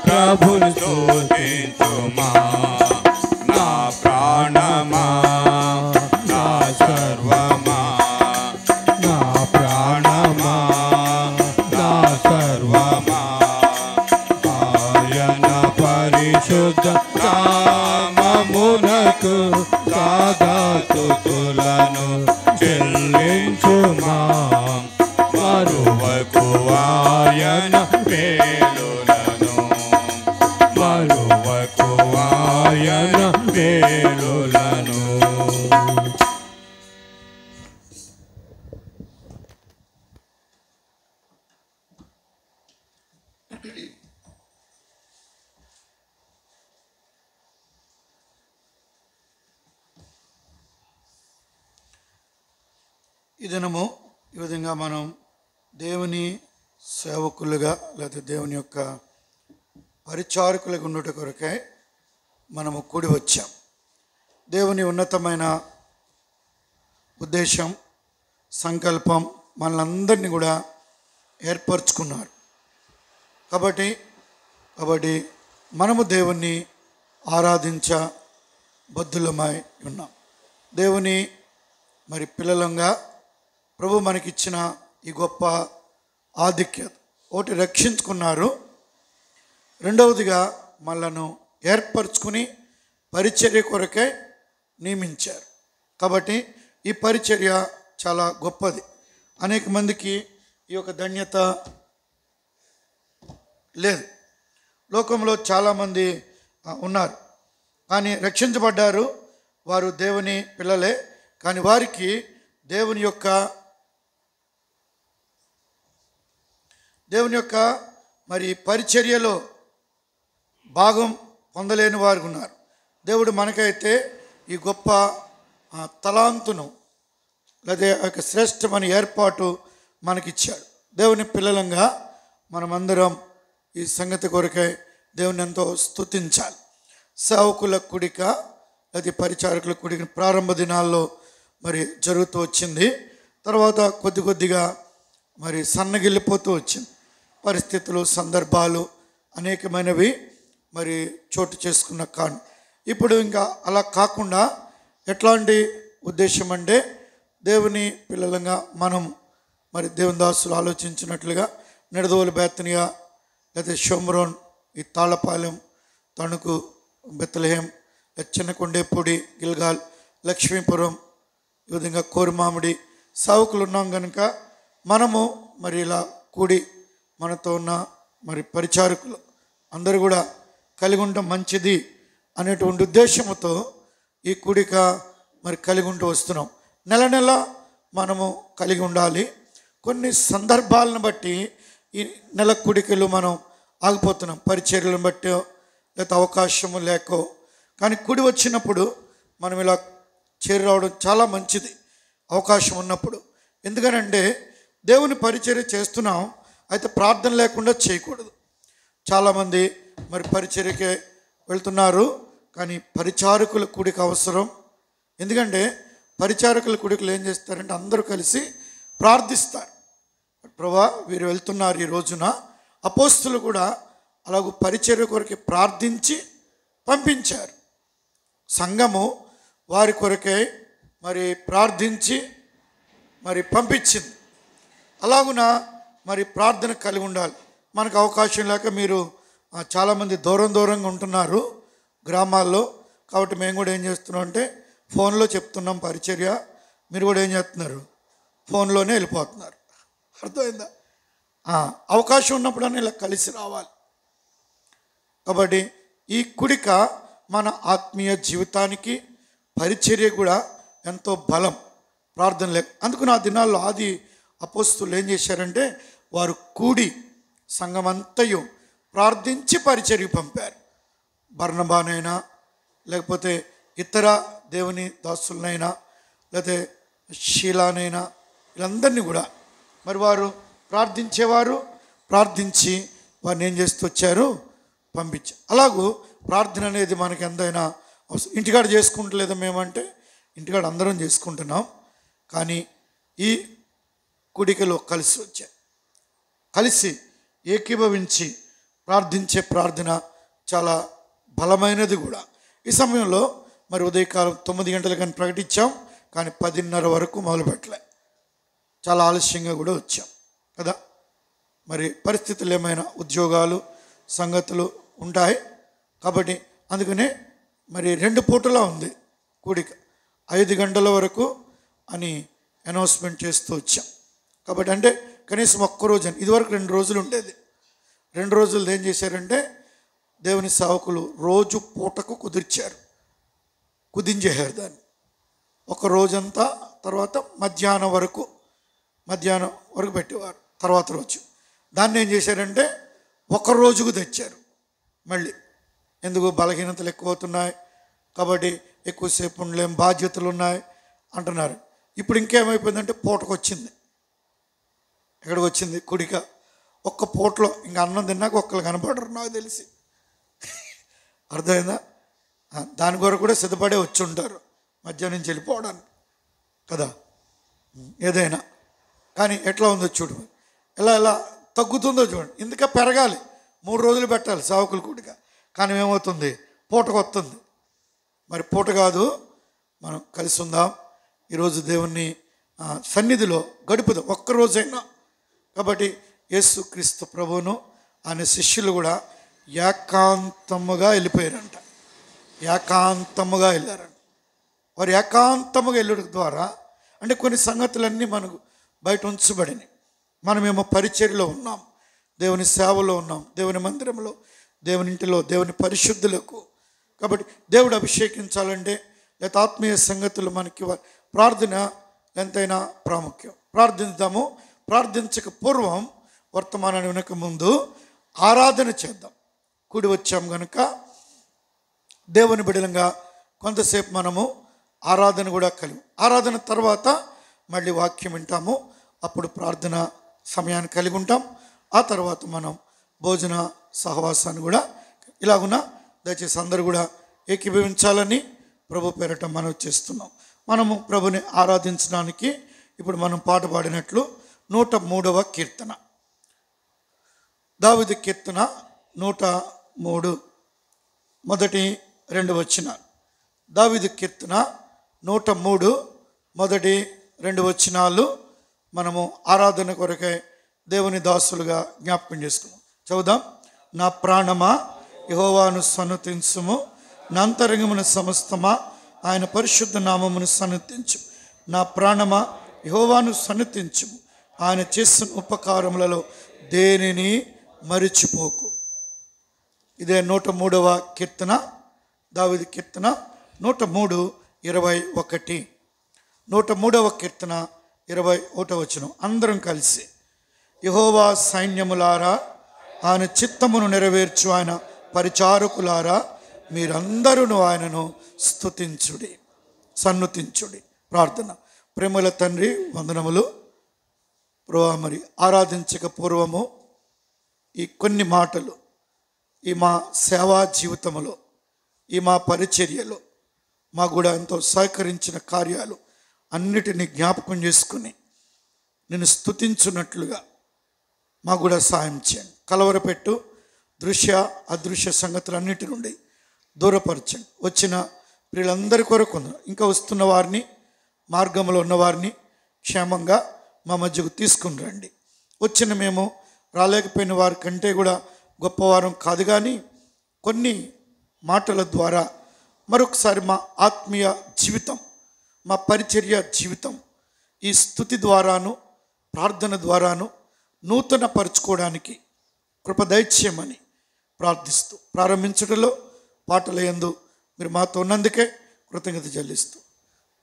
ప్రభుని స్తుతించుమా. నా ప్రాణమా, నా సర్వమా, నా ప్రాణమా, నా సర్వమా, ఆయన పరిశుద్ధ నామమునకు సదా స్తుతులను చెల్లించుమా. మరువకు ఆయన మేలులను, మరువకు ఆయన మేలులను. ఈ దినము ఈ విధంగా మనం దేవుని సేవకులుగా లేకపోతే దేవుని యొక్క పరిచారకులుగా ఉండుట కొరకై మనము కూడి వచ్చాం. దేవుని ఉన్నతమైన ఉద్దేశం, సంకల్పం మనలందరినీ కూడా ఏర్పరచుకున్నారు. కాబట్టి మనము దేవుణ్ణి ఆరాధించ బద్ధులమై ఉన్నాం. దేవుని మరి పిల్లలంగా ప్రభు మనకిచ్చిన ఈ గొప్ప ఆధిక్యత, ఒకటి రక్షించుకున్నారు, రెండవదిగా మనలను ఏర్పరచుకుని పరిచర్య కొరకే నియమించారు. కాబట్టి ఈ పరిచర్య చాలా గొప్పది. అనేక మందికి ఈ యొక్క ధన్యత లేదు. లోకంలో చాలామంది ఉన్నారు, కానీ రక్షించబడ్డారు, వారు దేవుని పిల్లలే, కానీ వారికి దేవుని యొక్క మరి పరిచర్యలో భాగం పొందలేని వారు ఉన్నారు. దేవుడు మనకైతే ఈ గొప్ప తలాంతును లేదా ఒక శ్రేష్టమైన ఏర్పాటు మనకిచ్చాడు. దేవుని పిల్లలంగా మనమందరం ఈ సంగతి కొరకై దేవుని ఎంతో స్తుతించాలి. సేవకుల కూడిక లేదా పరిచారకుల కూడిక ప్రారంభ దినాల్లో మరి జరుగుతూ వచ్చింది. తర్వాత కొద్దిగా మరి సన్నగిల్లిపోతూ వచ్చింది. పరిస్థితులు, సందర్భాలు అనేకమైనవి మరి చోటు చేసుకున్న కాను. ఇప్పుడు ఇంకా అలా కాకుండా ఎట్లాంటి ఉద్దేశం అంటే, దేవుని పిల్లలంగా మనం మరి దేవుని దాసులు ఆలోచించినట్లుగా నిడదవోలు, బేతనియా, లేదా షోమ్రోన్, ఈ తాళపాలెం, తణుకు, బెత్లెహేం, చిన్నకొండేపూడి, గిల్గాల్, లక్ష్మీపురం, ఈ విధంగా కోరుమామిడి సావుకులు ఉన్నాం కనుక మనము మరి ఇలా కూడి మనతో ఉన్న మరి పరిచారకులు అందరూ కూడా కలిగి ఉండటం మంచిది అనేటువంటి ఉద్దేశంతో ఈ కూడిక మరి కలిగి ఉంటూ వస్తున్నాం. నెల నెల మనము కలిగి ఉండాలి. కొన్ని సందర్భాలను బట్టి ఈ నెల కూడికలు మనం ఆగిపోతున్నాం, పరిచర్యలను బట్టి లేకపోతే అవకాశము లేకో. కానీ కూడి వచ్చినప్పుడు మనం ఇలా చేరి రావడం చాలా మంచిది, అవకాశం ఉన్నప్పుడు. ఎందుకనంటే దేవుని పరిచర్య చేస్తున్నాం, అయితే ప్రార్థన లేకుండా చేయకూడదు. చాలామంది మరి పరిచర్యకే వెళ్తున్నారు, కానీ పరిచారకుల కూడిక అవసరం. ఎందుకంటే పరిచారకుల కూడికలు ఏం చేస్తారంటే అందరూ కలిసి ప్రార్థిస్తారు. ప్రభువా వీరు వెళ్తున్నారు ఈ రోజున. అపోస్తులు కూడా అలాగూ పరిచర్య కొరకే ప్రార్థించి పంపించారు. సంఘము వారి కొరకే మరి ప్రార్థించి మరి పంపించింది. అలాగున మరి ప్రార్థన కలిగి ఉండాలి. మనకు అవకాశం లేక మీరు చాలామంది దూరంగా ఉంటున్నారు గ్రామాల్లో. కాబట్టి మేము కూడా ఏం చేస్తున్నాం అంటే ఫోన్లో చెప్తున్నాం పరిచర్య. మీరు కూడా ఏం చేస్తున్నారు, ఫోన్లోనే వెళ్ళిపోతున్నారు. అర్థమైందా? అవకాశం ఉన్నప్పుడన్నా ఇలా కలిసి రావాలి. కాబట్టి ఈ కూడిక మన ఆత్మీయ జీవితానికి, పరిచర్య కూడా ఎంతో బలం. ప్రార్థన లేక అందుకు నా దినాల్లో ఆది అపోస్తులు ఏం చేశారంటే వారు కూడి సంఘమంతయు ప్రార్థించి పరిచర్య పంపారు. బర్నబానైనా లేకపోతే ఇతర దేవుని దాసులనైనా లేకపోతే షీలానైనా వీళ్ళందరినీ కూడా మరి వారు ప్రార్థించేవారు. ప్రార్థించి వారిని ఏం చేస్తూ వచ్చారు, పంపించారు. అలాగూ ప్రార్థన అనేది మనకి ఎంతైనా అవసరం. ఇంటికాడ చేసుకుంటలేదా మేమంటే ఇంటికాడ అందరం చేసుకుంటున్నాం. కానీ ఈ కూడికలో కలిసి వచ్చాయి, కలిసి ఏకీభవించి ప్రార్థించే ప్రార్థన చాలా బలమైనది కూడా. ఈ సమయంలో మరి ఉదయకాలం 9 గంటలకని ప్రకటించాం, కానీ 10:30 వరకు మొదలుపెట్టలే. చాలా ఆలస్యంగా కూడా వచ్చాం కదా. మరి పరిస్థితులు ఏమైనా ఉద్యోగాలు సంగతులు ఉంటాయి కాబట్టి అందుకనే మరి 2 పూటలా ఉంది కూడిక. 5 గంటల వరకు అని అనౌన్స్మెంట్ చేస్తూ వచ్చాం. కాబట్టి అంటే కనీసం ఒక్కరోజు అని, ఇదివరకు 2 రోజులు ఉండేది. 2 రోజులు ఏం చేశారంటే దేవుని సేవకులు రోజు పూటకు కుదించేశారు దాన్ని. ఒక రోజంతా తర్వాత మధ్యాహ్నం వరకు పెట్టేవారు. తర్వాత రోజు దాన్ని ఏం చేశారంటే ఒక రోజుకు తెచ్చారు మళ్ళీ. ఎందుకు, బలహీనతలు ఎక్కువ అవుతున్నాయి కాబట్టి ఎక్కువసేపు ఉండలేం, బాధ్యతలు ఉన్నాయి అంటున్నారు. ఇప్పుడు ఇంకేమైపోయిందంటే పూటకు వచ్చింది. ఎక్కడికి వచ్చింది కూడిక? ఒక్క పూటలో ఇంకా అన్నం తిన్నాక ఒక్కరు కనపడరు నాకు తెలిసి. అర్థమైందా? దాని కొరకు కూడా సిద్ధపడే వచ్చి ఉంటారు మధ్యాహ్నం నుంచి వెళ్ళిపోవడానికి కదా. ఏదైనా కానీ ఎట్లా ఉందో చూడు, ఎలా తగ్గుతుందో చూడండి. ఇందుక పెరగాలి, 3 రోజులు పెట్టాలి సేవకుల కూడిక. కానీ ఏమవుతుంది, పూటకు వస్తుంది. మరి పూట కాదు, మనం కలిసి ఉందాం. ఈరోజు దేవుని సన్నిధిలో గడుపుదాం ఒక్కరోజైనా. కాబట్టి యేసుక్రీస్తు ప్రభువును ఆయన శిష్యులు కూడా ఏకాంతముగా వెళ్ళిపోయారంట. ఏకాంతముగా వెళ్ళారంట. వారు ఏకాంతముగా వెళ్ళడం ద్వారా అంటే కొన్ని సంగతులన్నీ మనకు బయట ఉంచబడినాయి. మనమేమో పరిచర్యలో ఉన్నాం, దేవుని సేవలో ఉన్నాం, దేవుని మందిరంలో, దేవుని ఇంటిలో, దేవుని పరిశుద్ధులకు. కాబట్టి దేవుడు అభిషేకించాలంటే లేదా ఆత్మీయ సంగతులు మనకి ప్రార్థన ఎంతైనా ప్రాముఖ్యం. ప్రార్థిద్దాము. ప్రార్థించక పూర్వం వర్తమానాన్ని వినక ముందు ఆరాధన చేద్దాం. కూడి వచ్చాం కనుక దేవుని బిడ్డలంగా కొంతసేపు మనము ఆరాధన కూడా ఆరాధన తర్వాత మళ్ళీ వాక్యం వింటాము. అప్పుడు ప్రార్థన సమయాన్ని కలిగి ఉంటాం. ఆ తర్వాత మనం భోజన సహవాసాన్ని కూడా ఇలాగున దయచేసి అందరూ కూడా ఏకీభవించాలని ప్రభు పేరట మనవి చేస్తున్నాం. మనము ప్రభుని ఆరాధించడానికి ఇప్పుడు మనం పాట పాడినట్లు 103వ కీర్తన, దావీదు కీర్తన 103 మొదటి 2 వచనాలు. దావీదు కీర్తన 103 మొదటి 2 వచనాలు మనము ఆరాధన కొరకై దేవుని దాసులుగా జ్ఞాపకం చేసుకున్నాం. చదువుదాం. నా ప్రాణమా యెహోవాను సన్నుతించుము, నా అంతరంగమున సమస్తమా ఆయన పరిశుద్ధ నామమును సన్నుతించు. నా ప్రాణమా యెహోవాను సన్నుతించుము, ఆయన చేసిన ఉపకారములలో దేనిని మరిచిపోకు. ఇదే 103వ కీర్తన, దావీదు కీర్తన 103:21. 103వ కీర్తన 21వ వచనం. అందరం కలిసి యెహోవా సైన్యములారా, ఆయన చిత్తమును నెరవేర్చు ఆయన పరిచారకులారా, మీరందరూ ఆయనను స్తుతించుడి, సన్నుతించుడి. ప్రార్థన. ప్రేమల తండ్రి వందనములు ప్రభువా, మరి ఆరాధించక పూర్వము ఈ కొన్ని మాటలు ఈ మా సేవా జీవితంలో, ఈ మా పరిచర్యలో మాకు కూడా ఎంతో సహకరించిన కార్యాలు అన్నిటినీ జ్ఞాపకం చేసుకుని నేను స్తుతించున్నట్లుగా మాకు కూడా సాయం చేయండి. కలవరపెట్టు దృశ్య అదృశ్య సంగతులన్నిటి నుండి దూరపరచండి. వచ్చిన వీళ్ళందరి కొరకు, ఇంకా వస్తున్న వారిని, మార్గంలో ఉన్నవారిని క్షేమంగా మా మధ్యకు తీసుకుని రండి. వచ్చిన మేము రాలేకపోయిన వారి కంటే కూడా గొప్పవారం కాదు, కానీ కొన్ని మాటల ద్వారా మరొకసారి మా ఆత్మీయ జీవితం, మా పరిచర్య జీవితం ఈ స్తుతి ద్వారాను ప్రార్థన ద్వారాను నూతన పరుచుకోవడానికి కృప దయచేయమని ప్రార్థిస్తూ, ప్రారంభించడంలో పాటల యందు మీరు మాతో ఉన్నందుకే కృతజ్ఞత చెల్లిస్తూ,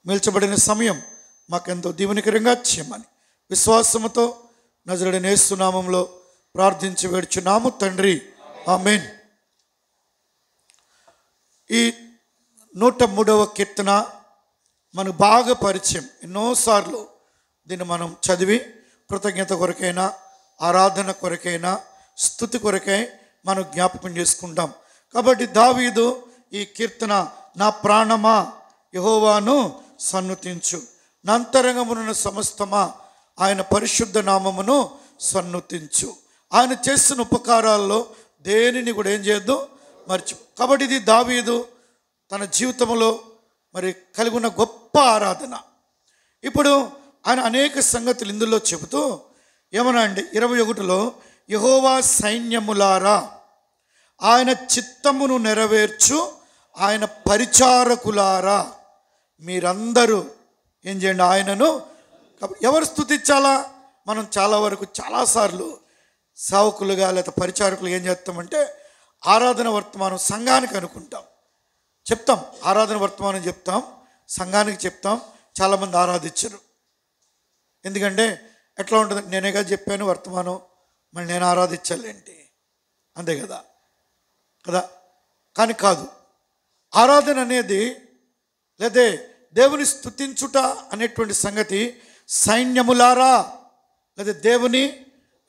నిల్చబడిన సమయం మాకెంతో దీవెనకరంగా చేయమని విశ్వాసముతో నజరుడైన యేసు నామములో ప్రార్థించి వేడుచున్నాము తండ్రి, ఆమేన్. ఈ 103వ కీర్తన మనకు బాగా పరిచయం. ఎన్నోసార్లు దీన్ని మనం చదివి కృతజ్ఞత కొరకైనా, ఆరాధన కొరకైనా, స్తుతి కొరకై మనం జ్ఞాపకం చేసుకుంటాం. కాబట్టి దావీదు ఈ కీర్తన, నా ప్రాణమా యెహోవాను సన్నుతించు, నా అంతరంగమున సమస్తమా ఆయన పరిశుద్ధ నామమును సన్నుతించు. ఆయన చేసిన ఉపకారాల్లో దేనిని కూడా ఏం చేయొద్దు, మర్చి. కాబట్టి ఇది దావీదు తన జీవితంలో మరి కలిగి ఉన్న గొప్ప ఆరాధన. ఇప్పుడు ఆయన అనేక సంగతులు ఇందులో చెబుతూ ఏమన్నా అండి, 21లో యెహోవా సైన్యములారా, ఆయన చిత్తమును నెరవేర్చు ఆయన పరిచారకులారా, మీరందరూ ఏం చేయండి, ఆయనను. ఎవరు స్తుతించాలా? మనం చాలా వరకు చాలాసార్లు సేవకులుగా లేదా పరిచారకులు ఏం చేస్తామంటే ఆరాధన వర్తమానం సంఘానికి అనుకుంటాం, చెప్తాం, ఆరాధన వర్తమానం చెప్తాం, సంఘానికి చెప్తాం. చాలామంది ఆరాధించరు. ఎందుకంటే ఎట్లా ఉంటుంది, నేనేగా చెప్పాను వర్తమానం, మళ్ళీ నేను ఆరాధించాలేంటి, అంతే కదా కదా. కానీ కాదు, ఆరాధన అనేది లేదా దేవుని స్తుతించుట అనేటువంటి సంగతి సైన్యములారా లేదా దేవుని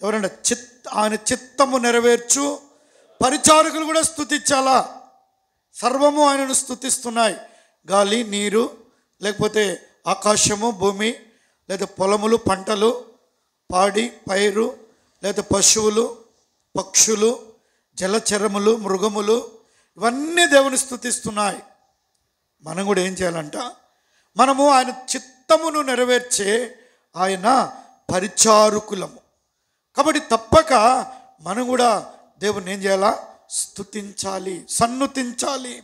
ఎవరంటే ఆయన చిత్తము నెరవేర్చు పరిచారకులు కూడా స్తుతించాలా. సర్వము ఆయనను స్తుతిస్తున్నాయి. గాలి, నీరు, లేకపోతే ఆకాశము, భూమి, లేదా పొలములు, పంటలు, పాడి, పైరు, లేదా పశువులు, పక్షులు, జలచరములు, మృగములు, ఇవన్నీ దేవుని స్తుతిస్తున్నాయి. మనం కూడా ఏం చేయాలంట, మనము ఆయన చిత్తమును నెరవేర్చే ఆయన పరిచారకులము. కాబట్టి తప్పక మనం కూడా దేవుని ఏం చేయాలా, స్తుతించాలి, సన్నుతించాలి.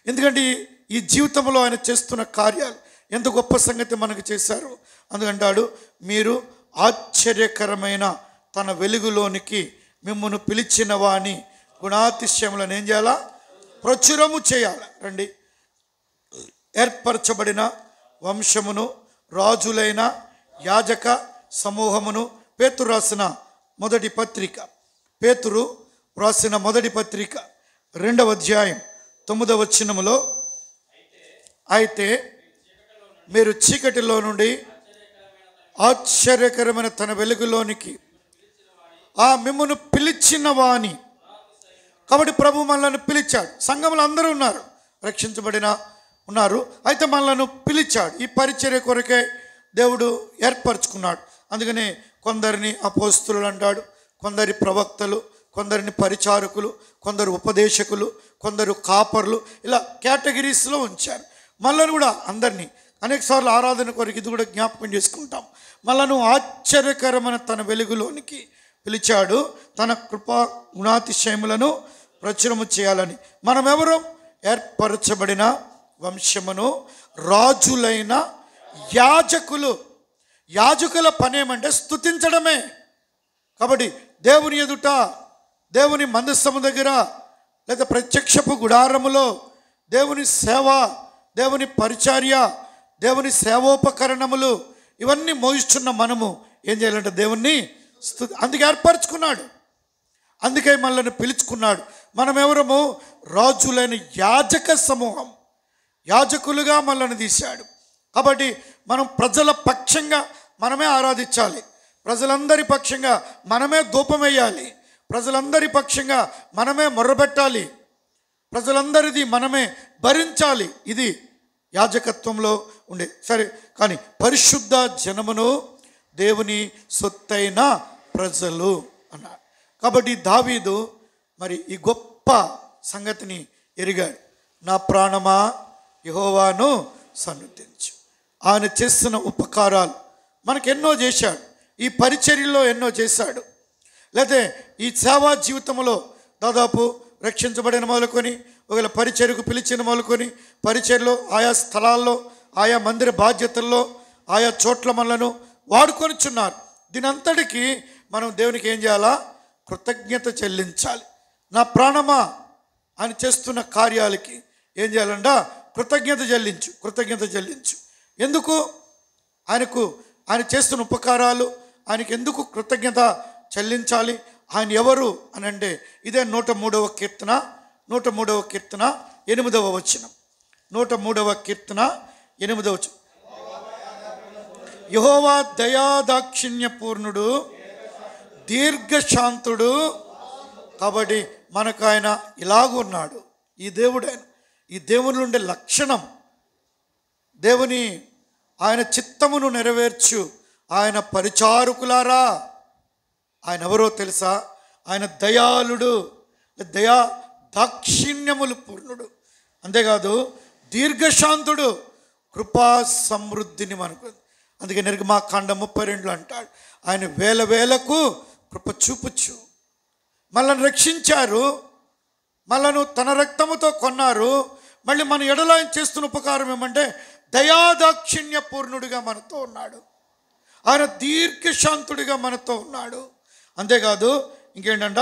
ఎందుకంటే ఈ జీవితంలో ఆయన చేస్తున్న కార్యాలు ఎంత గొప్ప సంగతి మనకు చేశారు. అందుకంటాడు, మీరు ఆశ్చర్యకరమైన తన వెలుగులోనికి మిమ్మల్ని పిలిచిన వాని గుణాతిశయములను ఏం చేయాలా, ప్రచురము చేయాలి. రండి, ఏర్పరచబడిన వంశమును రాజులైన యాజక సమూహమును. పేతురు రాసిన మొదటి పత్రిక, పేతురు రాసిన మొదటి పత్రిక 2వ అధ్యాయం 9వ వచనములో, అయితే మీరు చీకటిలో నుండి ఆశ్చర్యకరమైన తన వెలుగులోనికి మిమ్మును పిలిచిన వాని. కాబట్టి ప్రభు మనలను పిలిచాడు. సంఘములు అందరూ ఉన్నారు, రక్షించబడిన ఉన్నారు, అయితే మనలను పిలిచాడు. ఈ పరిచర్య కొరకే దేవుడు ఏర్పరచుకున్నాడు. అందుకనే కొందరిని అపోస్తులు అంటాడు, కొందరి ప్రవక్తలు, కొందరిని పరిచారకులు, కొందరు ఉపదేశకులు, కొందరు కాపర్లు, ఇలా కేటగిరీస్లో ఉంచారు. మనలను కూడా అందరినీ అనేకసార్లు ఆరాధన కొరకు ఇది కూడా జ్ఞాపకం చేసుకుంటాం. మనలను ఆశ్చర్యకరమైన తన వెలుగులోనికి పిలిచాడు, తన కృపా గుణాతిశయములను ప్రచురము చేయాలని. మనమెవరో ఏర్పరచబడిన వంశమును, రాజులైన యాజకులు. యాజకుల పనేమంటే స్తుతించడమే. కాబట్టి దేవుని ఎదుట, దేవుని మందస్థము దగ్గర, లేదా ప్రత్యక్షపు గుడారములో దేవుని సేవ, దేవుని పరిచర్య, దేవుని సేవోపకరణములు ఇవన్నీ మోయిస్తున్న మనము ఏం చేయాలంటే దేవుణ్ణి అందుకే ఏర్పరచుకున్నాడు, అందుకే మనల్ని పిలుచుకున్నాడు. మనం ఎవరము? రాజులైన యాజక సమూహం, యాజకులుగా మనల్ని తీశాడు. కాబట్టి మనం ప్రజల పక్షంగా మనమే ఆరాధించాలి, ప్రజలందరి పక్షంగా మనమే ధూపం వేయాలి, ప్రజలందరి పక్షంగా మనమే మొర్రబెట్టాలి, ప్రజలందరిది మనమే భరించాలి. ఇది యాజకత్వంలో ఉండే. సరే, కానీ పరిశుద్ధ జనమును, దేవుని సొత్తైన ప్రజలు అన్నారు. కాబట్టి దావీదు మరి ఈ గొప్ప సంగతిని ఎరిగాడు. నా ప్రాణమా యెహోవాను సన్నుతించు. ఆయన చేస్తున్న ఉపకారాలు మనకెన్నో చేశాడు, ఈ పరిచర్యలో ఎన్నో చేశాడు. లేకపోతే ఈ సేవా జీవితంలో దాదాపు రక్షించబడిన మొదలుకొని, ఒకవేళ పరిచర్యకు పిలిచిన మొదలుకొని, పరిచర్యలో ఆయా స్థలాల్లో, ఆయా మందిర బాధ్యతల్లో, ఆయా చోట్ల మనలను వాడుకొనిచున్నారు. దీనంతటికీ మనం దేవునికి ఏం చేయాలా? కృతజ్ఞత చెల్లించాలి. నా ప్రాణమా ఆయన చేస్తున్న కార్యాలకి ఏం చేయాలంట? కృతజ్ఞత చెల్లించు, కృతజ్ఞత చెల్లించు. ఎందుకు? ఆయన చేస్తున్న ఉపకారాలు ఆయనకి ఎందుకు కృతజ్ఞత చెల్లించాలి? ఆయన ఎవరు అని అంటే ఇదే 103వ కీర్తన 8వ వచనం. 103వ కీర్తన 8వ వచనం. యెహోవా దయాదాక్షిణ్యపూర్ణుడు, దీర్ఘశాంతుడు. కాబట్టి మనకు ఆయన ఇలాగున్నాడు. ఈ దేవుడు, ఈ దేవుని ఉండే లక్షణం, దేవుని ఆయన చిత్తమును నెరవేర్చు ఆయన పరిచారకులారా. ఆయన ఎవరో తెలుసా? ఆయన దయాళుడు, దయా దాక్షిణ్యములు పూర్ణుడు. అంతేకాదు దీర్ఘశాంతుడు, కృపా సమృద్ధిని మనకు. అందుకే నిర్గమాకాండం 32 అంటాడు, ఆయన వేల వేలకు కృప చూపుచ్చు. మనల్ని రక్షించారు, మనను తన రక్తముతో కొన్నారు. మళ్ళీ మన ఎడల చేస్తున్న ఉపకారం ఏమంటే దయాదాక్షిణ్య పూర్ణుడిగా మనతో ఉన్నాడు, ఆయన దీర్ఘశాంతుడిగా మనతో ఉన్నాడు. అంతేకాదు ఇంకేంటంట,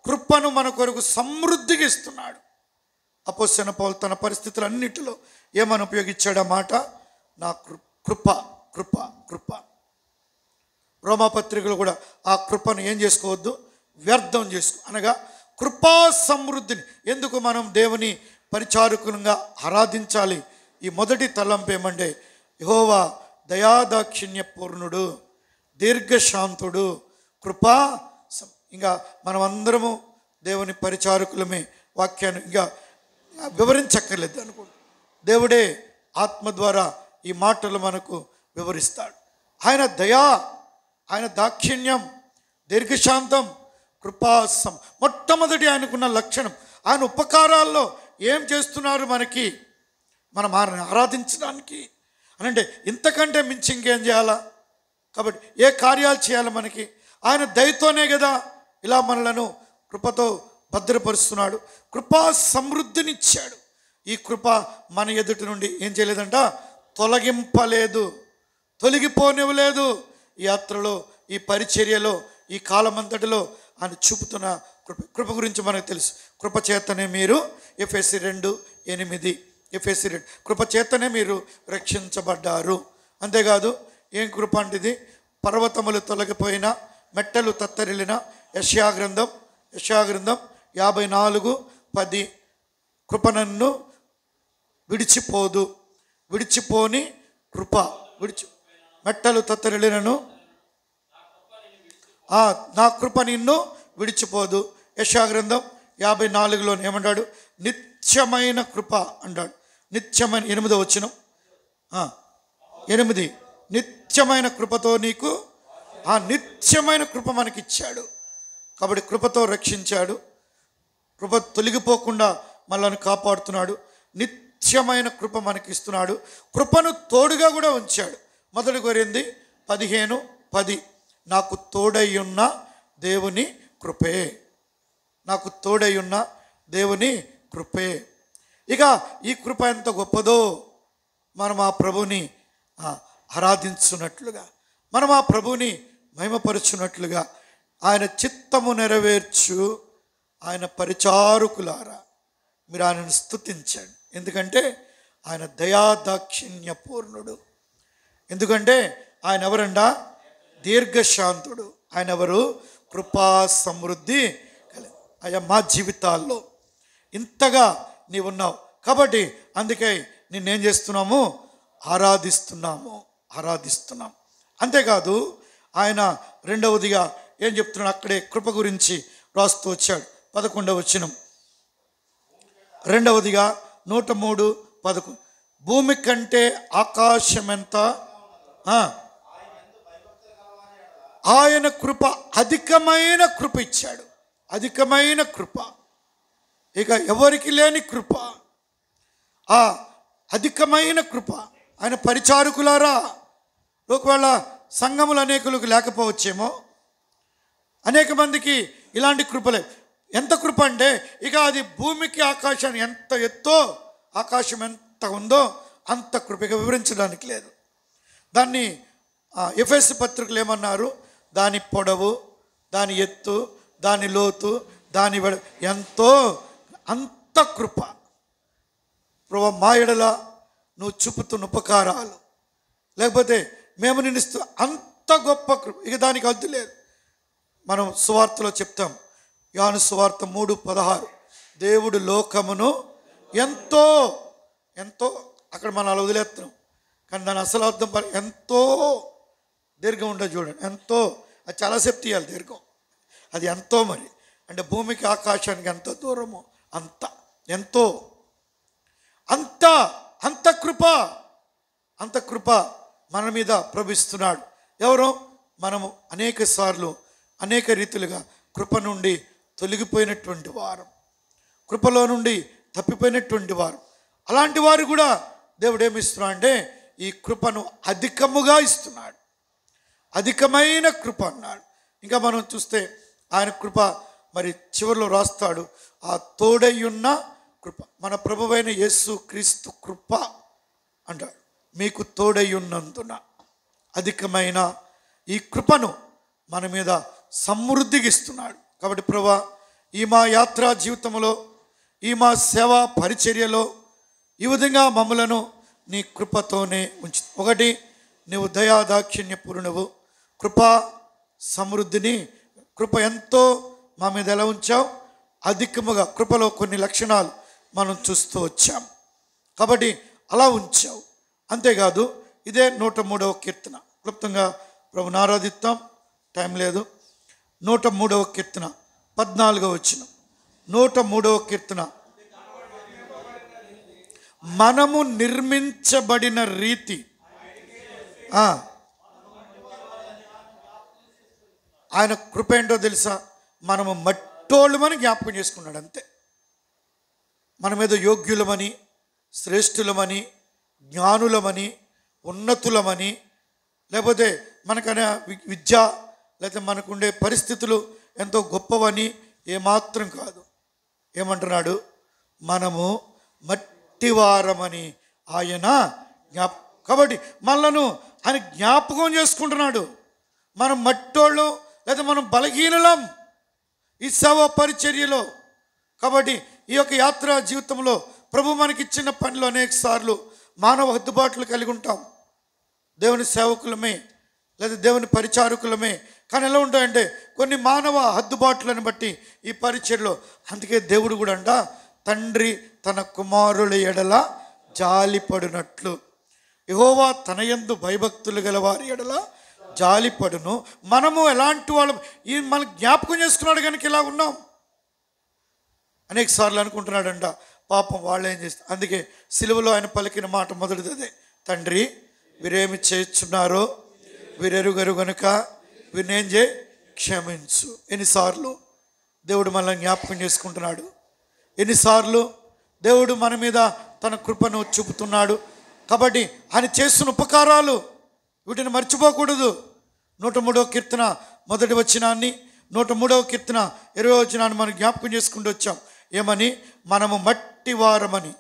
కృపను మన కొరకు సమృద్ధిగా ఇస్తున్నాడు. అపోస్తలుడైన పౌలు తన పరిస్థితులన్నిటిలో ఏమని ఉపయోగించాడు ఆ మాట? నా కృప కృప కృప. రోమాపత్రికలో కూడా ఆ కృపను ఏం చేసుకోవద్దు? వ్యర్థం చేసుకో. అనగా కృపా సమృద్ధిని. ఎందుకు మనం దేవుని పరిచారకులంగా ఆరాధించాలి? ఈ మొదటి తలంపు ఏమంటే యెహోవా దయాదాక్షిణ్య పూర్ణుడు, దీర్ఘశాంతుడు, కృపా. ఇంకా మనం అందరము దేవుని పరిచారకులమే. వాక్యాన్ని ఇంకా వివరించక్కర్లేదు అనుకోండి, దేవుడే ఆత్మ ద్వారా ఈ మాటలు మనకు వివరిస్తాడు. ఆయన దయా, ఆయన దాక్షిణ్యం, దీర్ఘశాంతం, కృపాసం. మొట్టమొదటి ఆయనకున్న లక్షణం. ఆయన ఉపకారాల్లో ఏం చేస్తున్నారు మనకి? మనం ఆరాధించడానికి అనంటే ఇంతకంటే మించి ఇంకేం చేయాలా? కాబట్టి ఏ కార్యాలు చేయాలి మనకి? ఆయన దయతోనే కదా ఇలా మనలను కృపతో భద్రపరుస్తున్నాడు. కృపా సమృద్ధినిచ్చాడు. ఈ కృప మన ఎదుటి నుండి ఏం చేయలేదంట? తొలగింపలేదు, తొలగిపోనివ్వలేదు. ఈ యాత్రలో, ఈ పరిచర్యలో, ఈ కాలమంతటిలో ఆయన చూపుతున్న కృప గురించి మనకు తెలుసు. కృప చేతనే మీరు ఎఫెసీ 2:8 కృప చేతనే మీరు రక్షించబడ్డారు అంతేకాదు ఏం కృప అంటే ఇది, పర్వతములు తొలగిపోయిన, మెట్టలు తత్తరిల్లిన. యెషయా గ్రంథం 54:10 కృప నన్ను విడిచిపోని కృప, మెట్టలు తత్తరిల్లినను నా కృప నిన్ను విడిచిపోదు. యెషయా గ్రంథం 54లో ఏమంటాడు? నిత్యమైన కృప అంటాడు. నిత్యమైన 8వ వచనం 8 నిత్యమైన కృపతో నీకు, ఆ నిత్యమైన కృప మనకిచ్చాడు. కాబట్టి కృపతో రక్షించాడు, కృప తొలగిపోకుండా మనల్ని కాపాడుతున్నాడు, నిత్యమైన కృప మనకిస్తున్నాడు, కృపను తోడుగా కూడా ఉంచాడు. 1 కొరింథీ 15:10 నాకు తోడయ్యున్న దేవుని కృపే, నాకు తోడయ్యున్న దేవుని కృపే. ఇక ఈ కృప ఎంత గొప్పదో మనం ఆ ప్రభుని ఆరాధించున్నట్లుగా, మనం ఆ ప్రభుని మహిమపరచున్నట్లుగా, ఆయన చిత్తము నెరవేర్చు ఆయన పరిచారకులారా మీరు ఆయనను స్తుతించండి. ఎందుకంటే ఆయన దయాదాక్షిణ్య పూర్ణుడు. ఎందుకంటే ఆయన ఎవరండా? దీర్ఘశాంతుడు. ఆయన ఎవరు? కృపా సమృద్ధి అయ్యా మా జీవితాల్లో ఇంతగా నీవున్నావు. కాబట్టి అందుకే నిన్నేం చేస్తున్నాము? ఆరాధిస్తున్నాం. అంతేకాదు ఆయన రెండవదిగా ఏం చెప్తున్నాడు? అక్కడే కృప గురించి రాస్తూ వచ్చాడు. 11వ వచనం, రెండవదిగా 103:11 భూమి కంటే ఆకాశం ఎంత, ఆయన కృప అధికమైన కృప ఇచ్చాడు. అధికమైన కృప, ఇక ఎవరికి లేని కృప, ఆ అధికమైన కృప. ఆయన పరిచారకులారా, ఒకవేళ సంఘములు అనేకులకు లేకపోవచ్చేమో, అనేక మందికి ఇలాంటి కృపలే. ఎంత కృప అంటే ఇక అది భూమికి ఆకాశాన్ని ఎంత ఎత్తో, ఆకాశం ఎంత ఉందో అంత కృప, ఇక వివరించడానికి లేదు. దాన్ని ఎఫెసు పత్రికలు ఏమన్నారు? దాని పొడవు, దాని ఎత్తు, దాని లోతు, దాని ఎంతో, అంత కృప. ప్రభువా మా ఎడల నువ్వు చూపుతున్న ఉపకారాలు, లేకపోతే మేము నిన్నిస్తూ అంత గొప్ప కృప, ఇక దానికి అద్దు లేదు. మనం సువార్తలో చెప్తాం, యోహాను సువార్త 3:16 దేవుడు లోకమును ఎంతో ఎంతో, అక్కడ మనం అలా వదిలేస్తున్నాం, కానీ దాని అసలు అర్థం ఎంతో దీర్ఘం ఉండదు చూడండి. ఎంతో, అది చాలాసేపు తీయాలి దీర్ఘం, అది ఎంతో. మరి అంటే భూమికి ఆకాశానికి ఎంత దూరమో అంత, ఎంతో, అంత కృప మన మీద ప్రవహిస్తున్నాడు. ఎవరో మనము అనేక సార్లు అనేక రీతిలుగా కృప నుండి తొలగిపోయినటువంటి వారు, కృపలో నుండి తప్పిపోయినటువంటి వారు, అలాంటి వారు కూడా దేవుడు ఏమి ఇస్తున్నాడు అంటే ఈ కృపను అధికముగా ఇస్తున్నాడు. అధికమైన కృప అన్నాడు. ఇంకా మనం చూస్తే ఆయన కృప మరి చివరిలో రాస్తాడు, ఆ తోడయ్యున్న కృప, మన ప్రభువైన యేసు క్రీస్తు కృప అంటాడు. మీకు తోడయ్యున్నందున అధికమైన ఈ కృపను మన మీద సమృద్ధిగా ఇస్తున్నాడు. కాబట్టి ప్రభువా, ఈ మా యాత్రా జీవితంలో, ఈ మా సేవా పరిచర్యలో ఈ విధంగా మమ్మలను నీ కృపతోనే ఉంచు. ఒకటి, నువ్వు దయాదాక్షిణ్య పూర్ణువు, కృపా సమృద్ధిని, కృప ఎంతో మా మీద ఎలా ఉంచావు? అధికముగా. కృపలో కొన్ని లక్షణాలు మనం చూస్తూ వచ్చాం, కాబట్టి అలా ఉంచావు. అంతేకాదు ఇదే 103వ కీర్తన, క్లుప్తంగా ప్రభుని ఆరాధిస్తాం, టైం లేదు. 103వ కీర్తన 14వ వచనం. 103వ కీర్తన, మనము నిర్మించబడిన రీతి, ఆయన కృప ఏంటో తెలుసా? మనము మట్టోళ్ళమని జ్ఞాపకం చేసుకున్నాడు అంతే. మనమేదో యోగ్యులమని, శ్రేష్ఠులమని, జ్ఞానులమని, ఉన్నతులమని, లేకపోతే మనకనే విద్య, లేకపోతే మనకుండే పరిస్థితులు ఎంతో గొప్పవని ఏమాత్రం కాదు. ఏమంటున్నాడు? మనము మట్టివారమని ఆయన కాబట్టి మనలను ఆయన జ్ఞాపకం చేసుకుంటున్నాడు. మనం మట్టోళ్ళు, లేదా మనం బలహీనలం ఈ సేవ పరిచర్యలో. కాబట్టి ఈ యొక్క యాత్రా జీవితంలో ప్రభు మనకిచ్చిన పనిలో అనేక సార్లు మానవ హద్దుబాట్లు కలిగి ఉంటాం. దేవుని సేవకులమే, లేదా దేవుని పరిచారకులమే. కానీ ఎలా ఉంటాయంటే కొన్ని మానవ హద్దుబాట్లను బట్టి ఈ పరిచర్లో. అందుకే దేవుడు కూడా అంట, తండ్రి తన కుమారుల ఎడల జాలిపడినట్లు యెహోవా తన యందు భయభక్తులు గల వారి ఎడల జాలిపడును. మనము ఎలాంటి వాళ్ళం, ఈ మనం జ్ఞాపకం చేసుకున్నాడు కనుక ఇలా ఉన్నాం. అనేక సార్లు అనుకుంటున్నాడంట, పాపం వాళ్ళు ఏం చేస్తారు. అందుకే సిలువలో ఆయన పలికిన మాట మొదటిది అదే, తండ్రి వీరేమి చేస్తున్నారో వీరెరుగరు గనుక వీరినేం చేయి, క్షమించు. ఎన్నిసార్లు దేవుడు మనల్ని జ్ఞాపకం చేసుకుంటున్నాడు, ఎన్నిసార్లు దేవుడు మన మీద తన కృపను చూపుతున్నాడు. కాబట్టి ఆయన చేస్తున్న ఉపకారాలు వీటిని మర్చిపోకూడదు. 103వ కీర్తన మొదటి వచనాన్ని, 103వ కీర్తన 20వ వచనాన్ని మనం జ్ఞాపకం చేసుకుంటూ వచ్చాం. ఏమని? మనము మట్టి వారమని.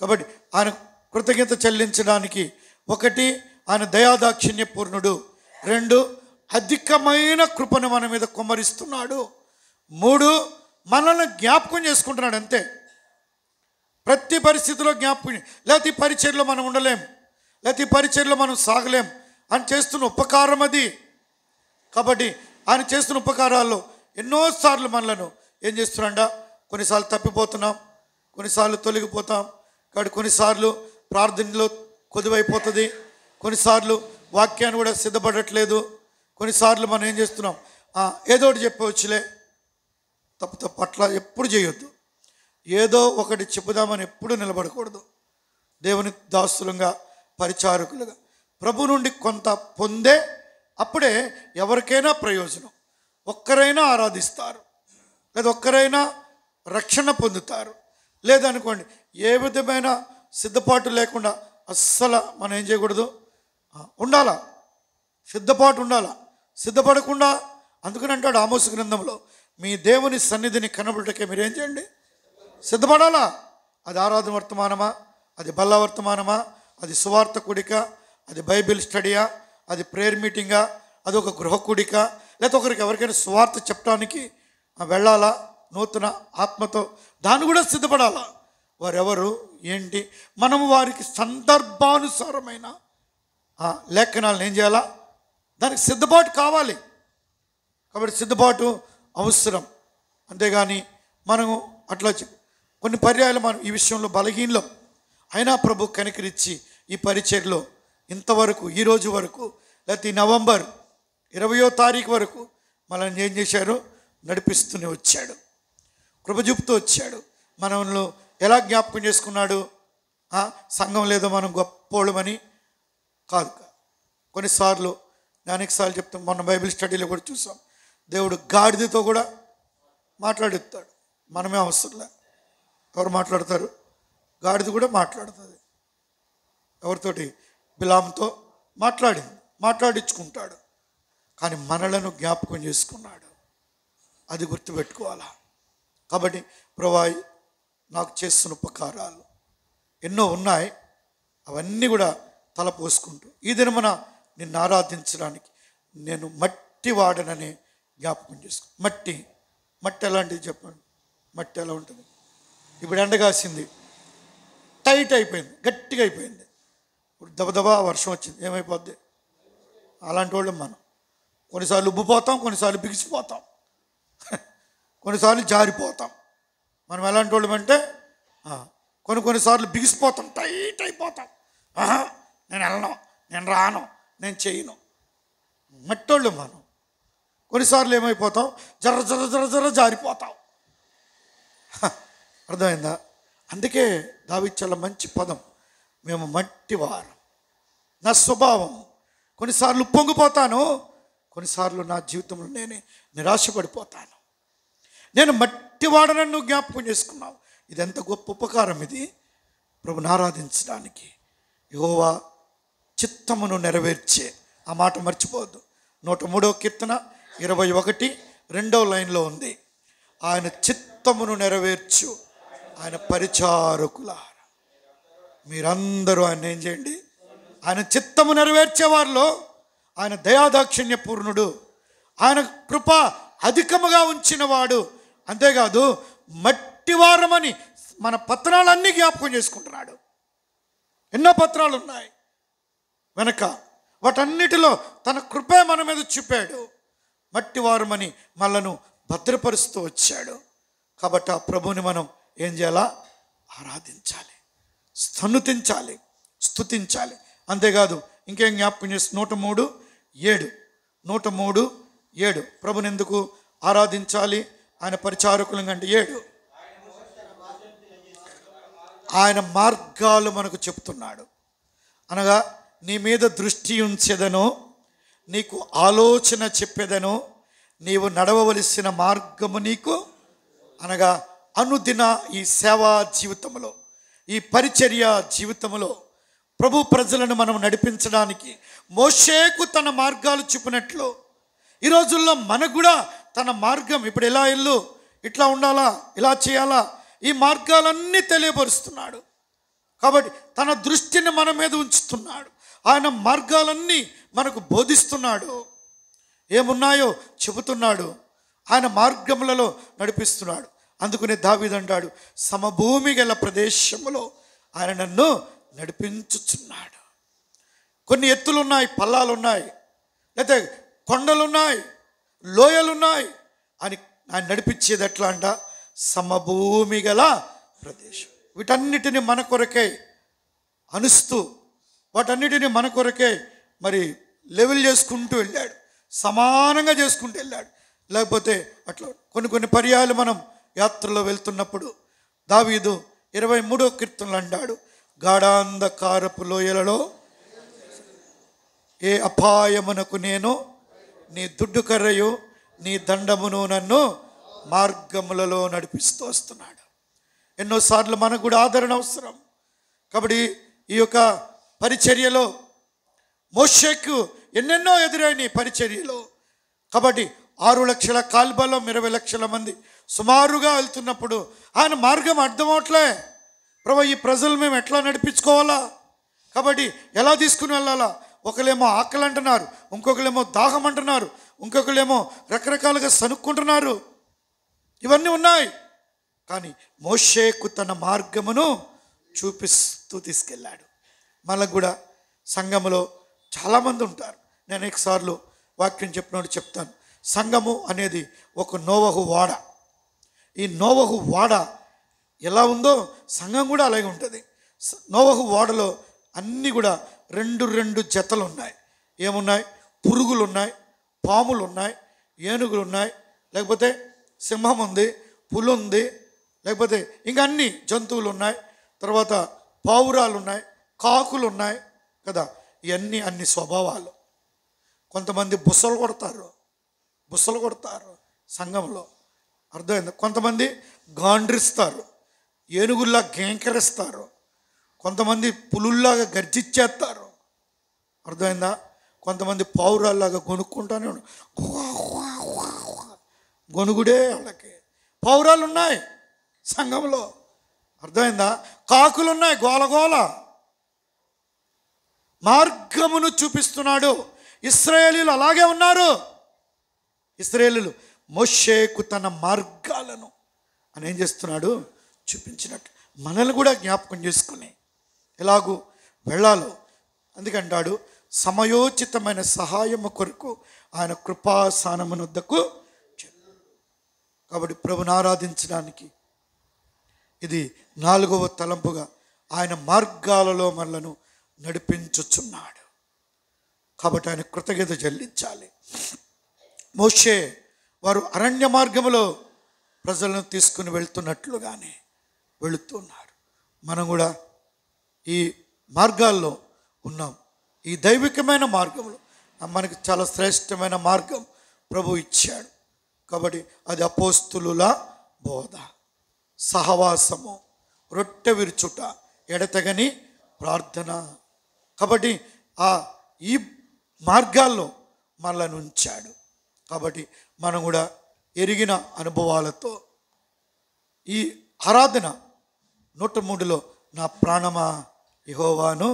కాబట్టి ఆయన కృతజ్ఞత చెల్లించడానికి 1 ఆయన దయాదాక్షిణ్య పూర్ణుడు, 2 అధికమైన కృపను మన మీద కుమ్మరిస్తున్నాడు, 3 మనల్ని జ్ఞాపకం చేసుకుంటున్నాడు. అంతే, ప్రతి పరిస్థితిలో జ్ఞాపకం. లేకపోతే ఈ పరిచర్లో మనం ఉండలేం, లేకపోతే ఈ పరిచర్లో మనం సాగలేం. ఆయన చేస్తున్న ఉపకారం అది. కాబట్టి ఆయన చేస్తున్న ఉపకారాల్లో ఎన్నోసార్లు మనలను ఏం చేస్తున్నాడ, కొన్నిసార్లు తప్పిపోతున్నాం, కొన్నిసార్లు తొలగిపోతాం. కాబట్టి కొన్నిసార్లు ప్రార్థనలో కొద్దివైపోతుంది, కొన్నిసార్లు వాక్యాన్ని కూడా సిద్ధపడట్లేదు, కొన్నిసార్లు మనం ఏం చేస్తున్నాం, ఏదో ఒకటి చెప్పవచ్చులే. తప్పు అట్లా ఎప్పుడు చేయొద్దు. ఏదో ఒకటి చెప్పుదామని ఎప్పుడు నిలబడకూడదు. దేవుని దాసులుగా, పరిచారకులుగా ప్రభు నుండి కొంత పొందే అప్పుడే ఎవరికైనా ప్రయోజనం. ఒక్కరైనా ఆరాధిస్తారు, లేదా ఒక్కరైనా రక్షణ పొందుతారు. లేదనుకోండి, ఏ విధమైన సిద్ధపాటు లేకుండా అస్సలు మనం ఏం చేయకూడదు, ఉండాలా, సిద్ధపాటు ఉండాలా. సిద్ధపడకుండా, అందుకని అంటాడు ఆమోసు గ్రంథంలో, మీ దేవుని సన్నిధిని కనబడుటకే మీరేం చేయండి, సిద్ధపడాలా. అది ఆరాధన వర్తమానమా, అది బల్ల వర్తమానమా, అది సువార్త కూడిక, అది బైబిల్ స్టడీయా, అది ప్రేయర్ మీటింగా, అది ఒక గృహ కూడిక, లేకపోతే ఒకరికి ఎవరికైనా సువార్త చెప్పడానికి వెళ్ళాలా నూతన ఆత్మతో, దాన్ని కూడా సిద్ధపడాలా. వారెవరు ఏంటి, మనము వారికి సందర్భానుసారమైన లేఖనాలను ఏం చేయాలా, దానికి సిద్ధపాటు కావాలి. కాబట్టి సిద్ధపాటు అవసరం. అంతేగాని మనము అట్లా కొన్ని పర్యాయాలు మనం ఈ విషయంలో బలహీనలం. అయినా ప్రభు కనికరించి ఈ పరిచర్లో ఇంతవరకు, ఈరోజు వరకు, లేకపోతే నవంబర్ 20వ తారీఖు వరకు మనల్ని ఏం చేశారు, నడిపిస్తూనే వచ్చాడు, కృప చూపుతూ వచ్చాడు. మనలో ఎలా జ్ఞాపకం చేసుకున్నాడు, సంఘం లేదో మనం గొప్పోళ్ళమని కాదు. కొన్నిసార్లు అనేకసార్లు చెప్తాం, మొన్న బైబిల్ స్టడీలో కూడా చూసాం, దేవుడు గాడిదతో కూడా మాట్లాడుతాడు. మనమే అవసరంలే. ఎవరు మాట్లాడతారు? గాడిద కూడా మాట్లాడుతుంది. ఎవరితోటి? బిలాంతో మాట్లాడించుకుంటాడు. కానీ మనలను జ్ఞాపకం చేసుకున్నాడు. అది గుర్తుపెట్టుకోవాలా. కాబట్టి ప్రభువా నాకు చేస్తున్న ఉపకారాలు ఎన్నో ఉన్నాయి, అవన్నీ కూడా తలపోసుకుంటూ ఈ దినమున నిన్ను ఆరాధించడానికి నేను మట్టి వాడనని జ్ఞాపకం చేసుకో. మట్టి ఎలాంటిది చెప్పండి? మట్టి ఎలా ఉంటుంది? ఇప్పుడు ఎండగాసింది, టైట్ అయిపోయింది, గట్టిగా అయిపోయింది. ఇప్పుడు దబదబా వర్షం వచ్చింది, ఏమైపోద్ది? అలాంటి వాళ్ళు మనం కొన్నిసార్లు ఉబ్బిపోతాం, కొన్నిసార్లు బిగిసిపోతాం, కొన్నిసార్లు జారిపోతాం. మనం ఎలాంటి వాళ్ళం అంటే కొన్నిసార్లు బిగిసిపోతాం, టైట్ అయిపోతాం. నేను వెళ్ళను, నేను రాను, నేను చేయను. మట్టోళ్ళు మనం. కొన్నిసార్లు ఏమైపోతాం, జర్ర జర్ర జర్ర జర్ర జారిపోతాం. అర్థమైందా? అందుకే దావీదు చాలా మంచి పదం, మేము మట్టివారం. నా స్వభావం, కొన్నిసార్లు పొంగిపోతాను, కొన్నిసార్లు నా జీవితంలో నేనే నిరాశపడిపోతాను. నేను మట్టివాడనని నువ్వు జ్ఞాపకం చేసుకున్నావు. ఇది ఎంత గొప్ప ఉపకారం ఇది, ప్రభుని ఆరాధించడానికి. యెహోవా చిత్తమును నెరవేర్చే, ఆ మాట మర్చిపోవద్దు. 103వ కీర్తన 21 లైన్లో ఉంది, ఆయన చిత్తమును నెరవేర్చు ఆయన పరిచారకులారా. మీరందరూ ఆయన ఏం చేయండి, ఆయన చిత్తము నెరవేర్చే వారిలో ఆయన దయాదాక్షిణ్య పూర్ణుడు, ఆయన కృప అధికముగా ఉంచినవాడు. అంతేకాదు మట్టివారమని మన పత్రాలన్నీ జ్ఞాపకం చేసుకుంటున్నాడు. ఎన్నో పత్రాలు ఉన్నాయి, వెనక వాటన్నిటిలో తన కృపే మన మీద చూపాడు. మట్టి వారమని మనలను భద్రపరుస్తూ వచ్చాడు. కాబట్టి ఆ ప్రభువుని మనం ఏం చేయాలా? ఆరాధించాలి, స్తుతించాలి, స్తుతించాలి. అంతేకాదు ఇంకేం జ్ఞాపకం చేసి 103:7 103:7 ప్రభుని ఎందుకు ఆరాధించాలి? ఆయన పరిచారకులు అంటే 7 ఆయన మార్గాలు మనకు చెప్తున్నాడు. అనగా నీ మీద దృష్టి ఉంచెదను, నీకు ఆలోచన చెప్పేదను, నీవు నడవవలసిన మార్గము నీకు. అనగా అనుదిన ఈ సేవా జీవితంలో, ఈ పరిచర్య జీవితంలో ప్రభు ప్రజలను మనం నడిపించడానికి మోషేకు తన మార్గాలు చూపినట్లు ఈ రోజుల్లో మనకు కూడా తన మార్గం, ఇప్పుడు ఎలా ఇల్లు ఇట్లా ఉండాలా, ఇలా చేయాలా, ఈ మార్గాలన్నీ తెలియపరుస్తున్నాడు. కాబట్టి తన దృష్టిని మన మీద ఉంచుతున్నాడు. ఆయన మార్గాలన్నీ మనకు బోధిస్తున్నాడు. ఏమున్నాయో చెబుతున్నాడు. ఆయన మార్గములలో నడిపిస్తున్నాడు. అందుకనే దావీదు అంటాడు, సమభూమి గల ప్రదేశములో ఆయన నన్ను నడిపించుచున్నాడు. కొన్ని ఎత్తులున్నాయి, పల్లాలున్నాయి, లేకపోతే కొండలున్నాయి, లోయలున్నాయి అని ఆయన నడిపించేది ఎట్లా అంట? సమభూమి గల ప్రదేశం. వీటన్నిటిని మన కొరకే అనుస్తూ, వాటన్నిటిని మన కొరకే మరి లెవెల్ చేసుకుంటూ వెళ్ళాడు, సమానంగా చేసుకుంటూ వెళ్ళాడు. లేకపోతే అట్లా కొన్ని పర్యాయాలు మనం యాత్రలో వెళ్తున్నప్పుడు దావీదు 23వ కీర్తనలు అంటాడు, గాఢాంధకారపు లోయలలో ఏ అపాయమునకు నేను, నీ దుడ్డు కర్రయు నీ దండమును నన్ను మార్గములలో నడిపిస్తూ వస్తున్నాడు. ఎన్నోసార్లు మనకు కూడా ఆదరణ అవసరం. కాబట్టి ఈ యొక్క పరిచర్యలో మోషేకు ఎన్నెన్నో ఎదురైన పరిచర్యలో. కాబట్టి 6 లక్షల కాల్బలం 20 లక్షల మంది సుమారుగా వెళ్తున్నప్పుడు ఆయన మార్గం అర్థమవట్లే. ప్రభు ఈ ప్రజలు మేము ఎట్లా నడిపించుకోవాలా, కాబట్టి ఎలా తీసుకుని వెళ్ళాలా? ఒకళ్ళేమో ఆకలి అంటున్నారు, ఇంకొకళ్ళేమో దాహం అంటున్నారు, ఇంకొకళ్ళేమో రకరకాలుగా సనుక్కుంటున్నారు. ఇవన్నీ ఉన్నాయి. కానీ మోషేకు తన మార్గమును చూపిస్తూ తీసుకెళ్ళాడు. మనకు కూడా సంఘములో చాలామంది ఉంటారు. నేను అనేకసార్లు వాక్యం చెప్పినట్టు చెప్తాను. సంఘము అనేది ఒక నోవహు వాడ. ఈ నోవహు వాడ ఎలా ఉందో సంఘం కూడా అలాగే ఉంటుంది. నోవహు వాడలో అన్నీ కూడా రెండు జతలు ఉన్నాయి. ఏమున్నాయి? పురుగులు ఉన్నాయి, పాములు ఉన్నాయి, ఏనుగులు ఉన్నాయి, లేకపోతే సింహం ఉంది, పులి ఉంది, లేకపోతే ఇంకా అన్ని జంతువులు ఉన్నాయి, తర్వాత పావురాలు ఉన్నాయి, కాకులు ఉన్నాయి కదా. ఇవన్నీ అన్ని స్వభావాలు. కొంతమంది బుసలు కొడతారు సంఘంలో, అర్థమైంది. కొంతమంది గాండ్రిస్తారు, ఏనుగుల్లా గేంకరిస్తారు, కొంతమంది పులుల్లాగా గర్జిచ్చేస్తారు, అర్థమైందా. కొంతమంది పావురాల్లాగా గొనుక్కుంటానే గొనుగుడే వాళ్ళకి. పావురాలు ఉన్నాయి సంఘంలో, అర్థమైందా. కాకులు ఉన్నాయి, గోలగోల. మార్గమును చూపిస్తున్నాడు. ఇశ్రాయేలీయులు అలాగే ఉన్నారు. ఇశ్రాయేలీయులు మోషేకు తన మార్గాలను అని ఏం చేస్తున్నాడు? చూపించినట్టు మనల్ని కూడా జ్ఞాపకం చేసుకుని ఎలాగూ వెళ్ళాలో. అందుకంటాడు, సమయోచితమైన సహాయము కొరకు ఆయన కృపాసనమునొద్దకు. కాబట్టి ప్రభుని ఆరాధించడానికి ఇది 4వ తలంపుగా ఆయన మార్గాలలో మనలను నడిపించుచున్నాడు. కాబట్టి ఆయన కృతజ్ఞత చెల్లించాలి. మోషే వారు అరణ్య మార్గములో ప్రజలను తీసుకుని వెళ్తున్నట్లుగానే వెళుతున్నారు. మనం కూడా ఈ మార్గాల్లో ఉన్నాం. ఈ దైవికమైన మార్గంలో మనకి చాలా శ్రేష్టమైన మార్గం ప్రభు ఇచ్చాడు. కాబట్టి అది అపోస్తులుల బోధ, సహవాసము, రొట్టె విరుచుట, ఎడతెగని ప్రార్థన. కాబట్టి ఈ మార్గాల్లో మనల్ని ఉంచాడు. కాబట్టి మనం కూడా ఎరిగిన అనుభవాలతో ఈ ఆరాధన 103లో నా ప్రాణమా యెహోవాను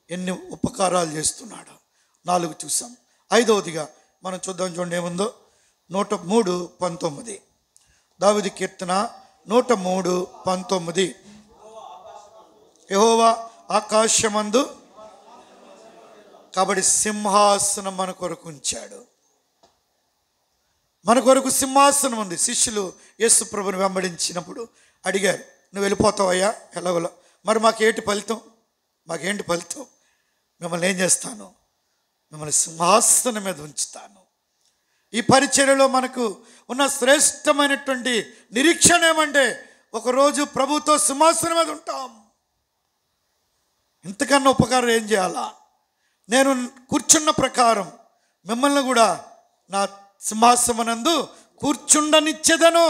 ఎన్ని ఉపకారాలు చేస్తున్నాడు 4 చూసాం. 5వదిగా మనం చూద్దాం. చూడండి ఏముందో. 103:19 దావీదు కీర్తన 103:19. యెహోవా ఆకాశమందు కాబట్టి సింహాసనం మన కొరకు ఉంచాడు. మన కొరకు సింహాసనం ఉంది. శిష్యులు యేసు ప్రభుని వెంబడించినప్పుడు అడిగారు, నువ్వు వెళ్ళిపోతావయ్యా ఎలాగోలా, మరి మాకేంటి ఫలితం? మిమ్మల్ని ఏం చేస్తాను? మిమ్మల్ని సింహాసనం మీద ఉంచుతాను. ఈ పరిచర్యలో మనకు ఉన్న శ్రేష్టమైనటువంటి నిరీక్షణ ఏమంటే, ఒకరోజు ప్రభుతో సింహాసనం మీద ఉంటాం. ఇంతకన్నా ఉపకారం ఏం చేయాలా? నేను కూర్చున్న ప్రకారం మిమ్మల్ని కూడా నా సింహాసనమందు కూర్చుండనిచ్చేదను.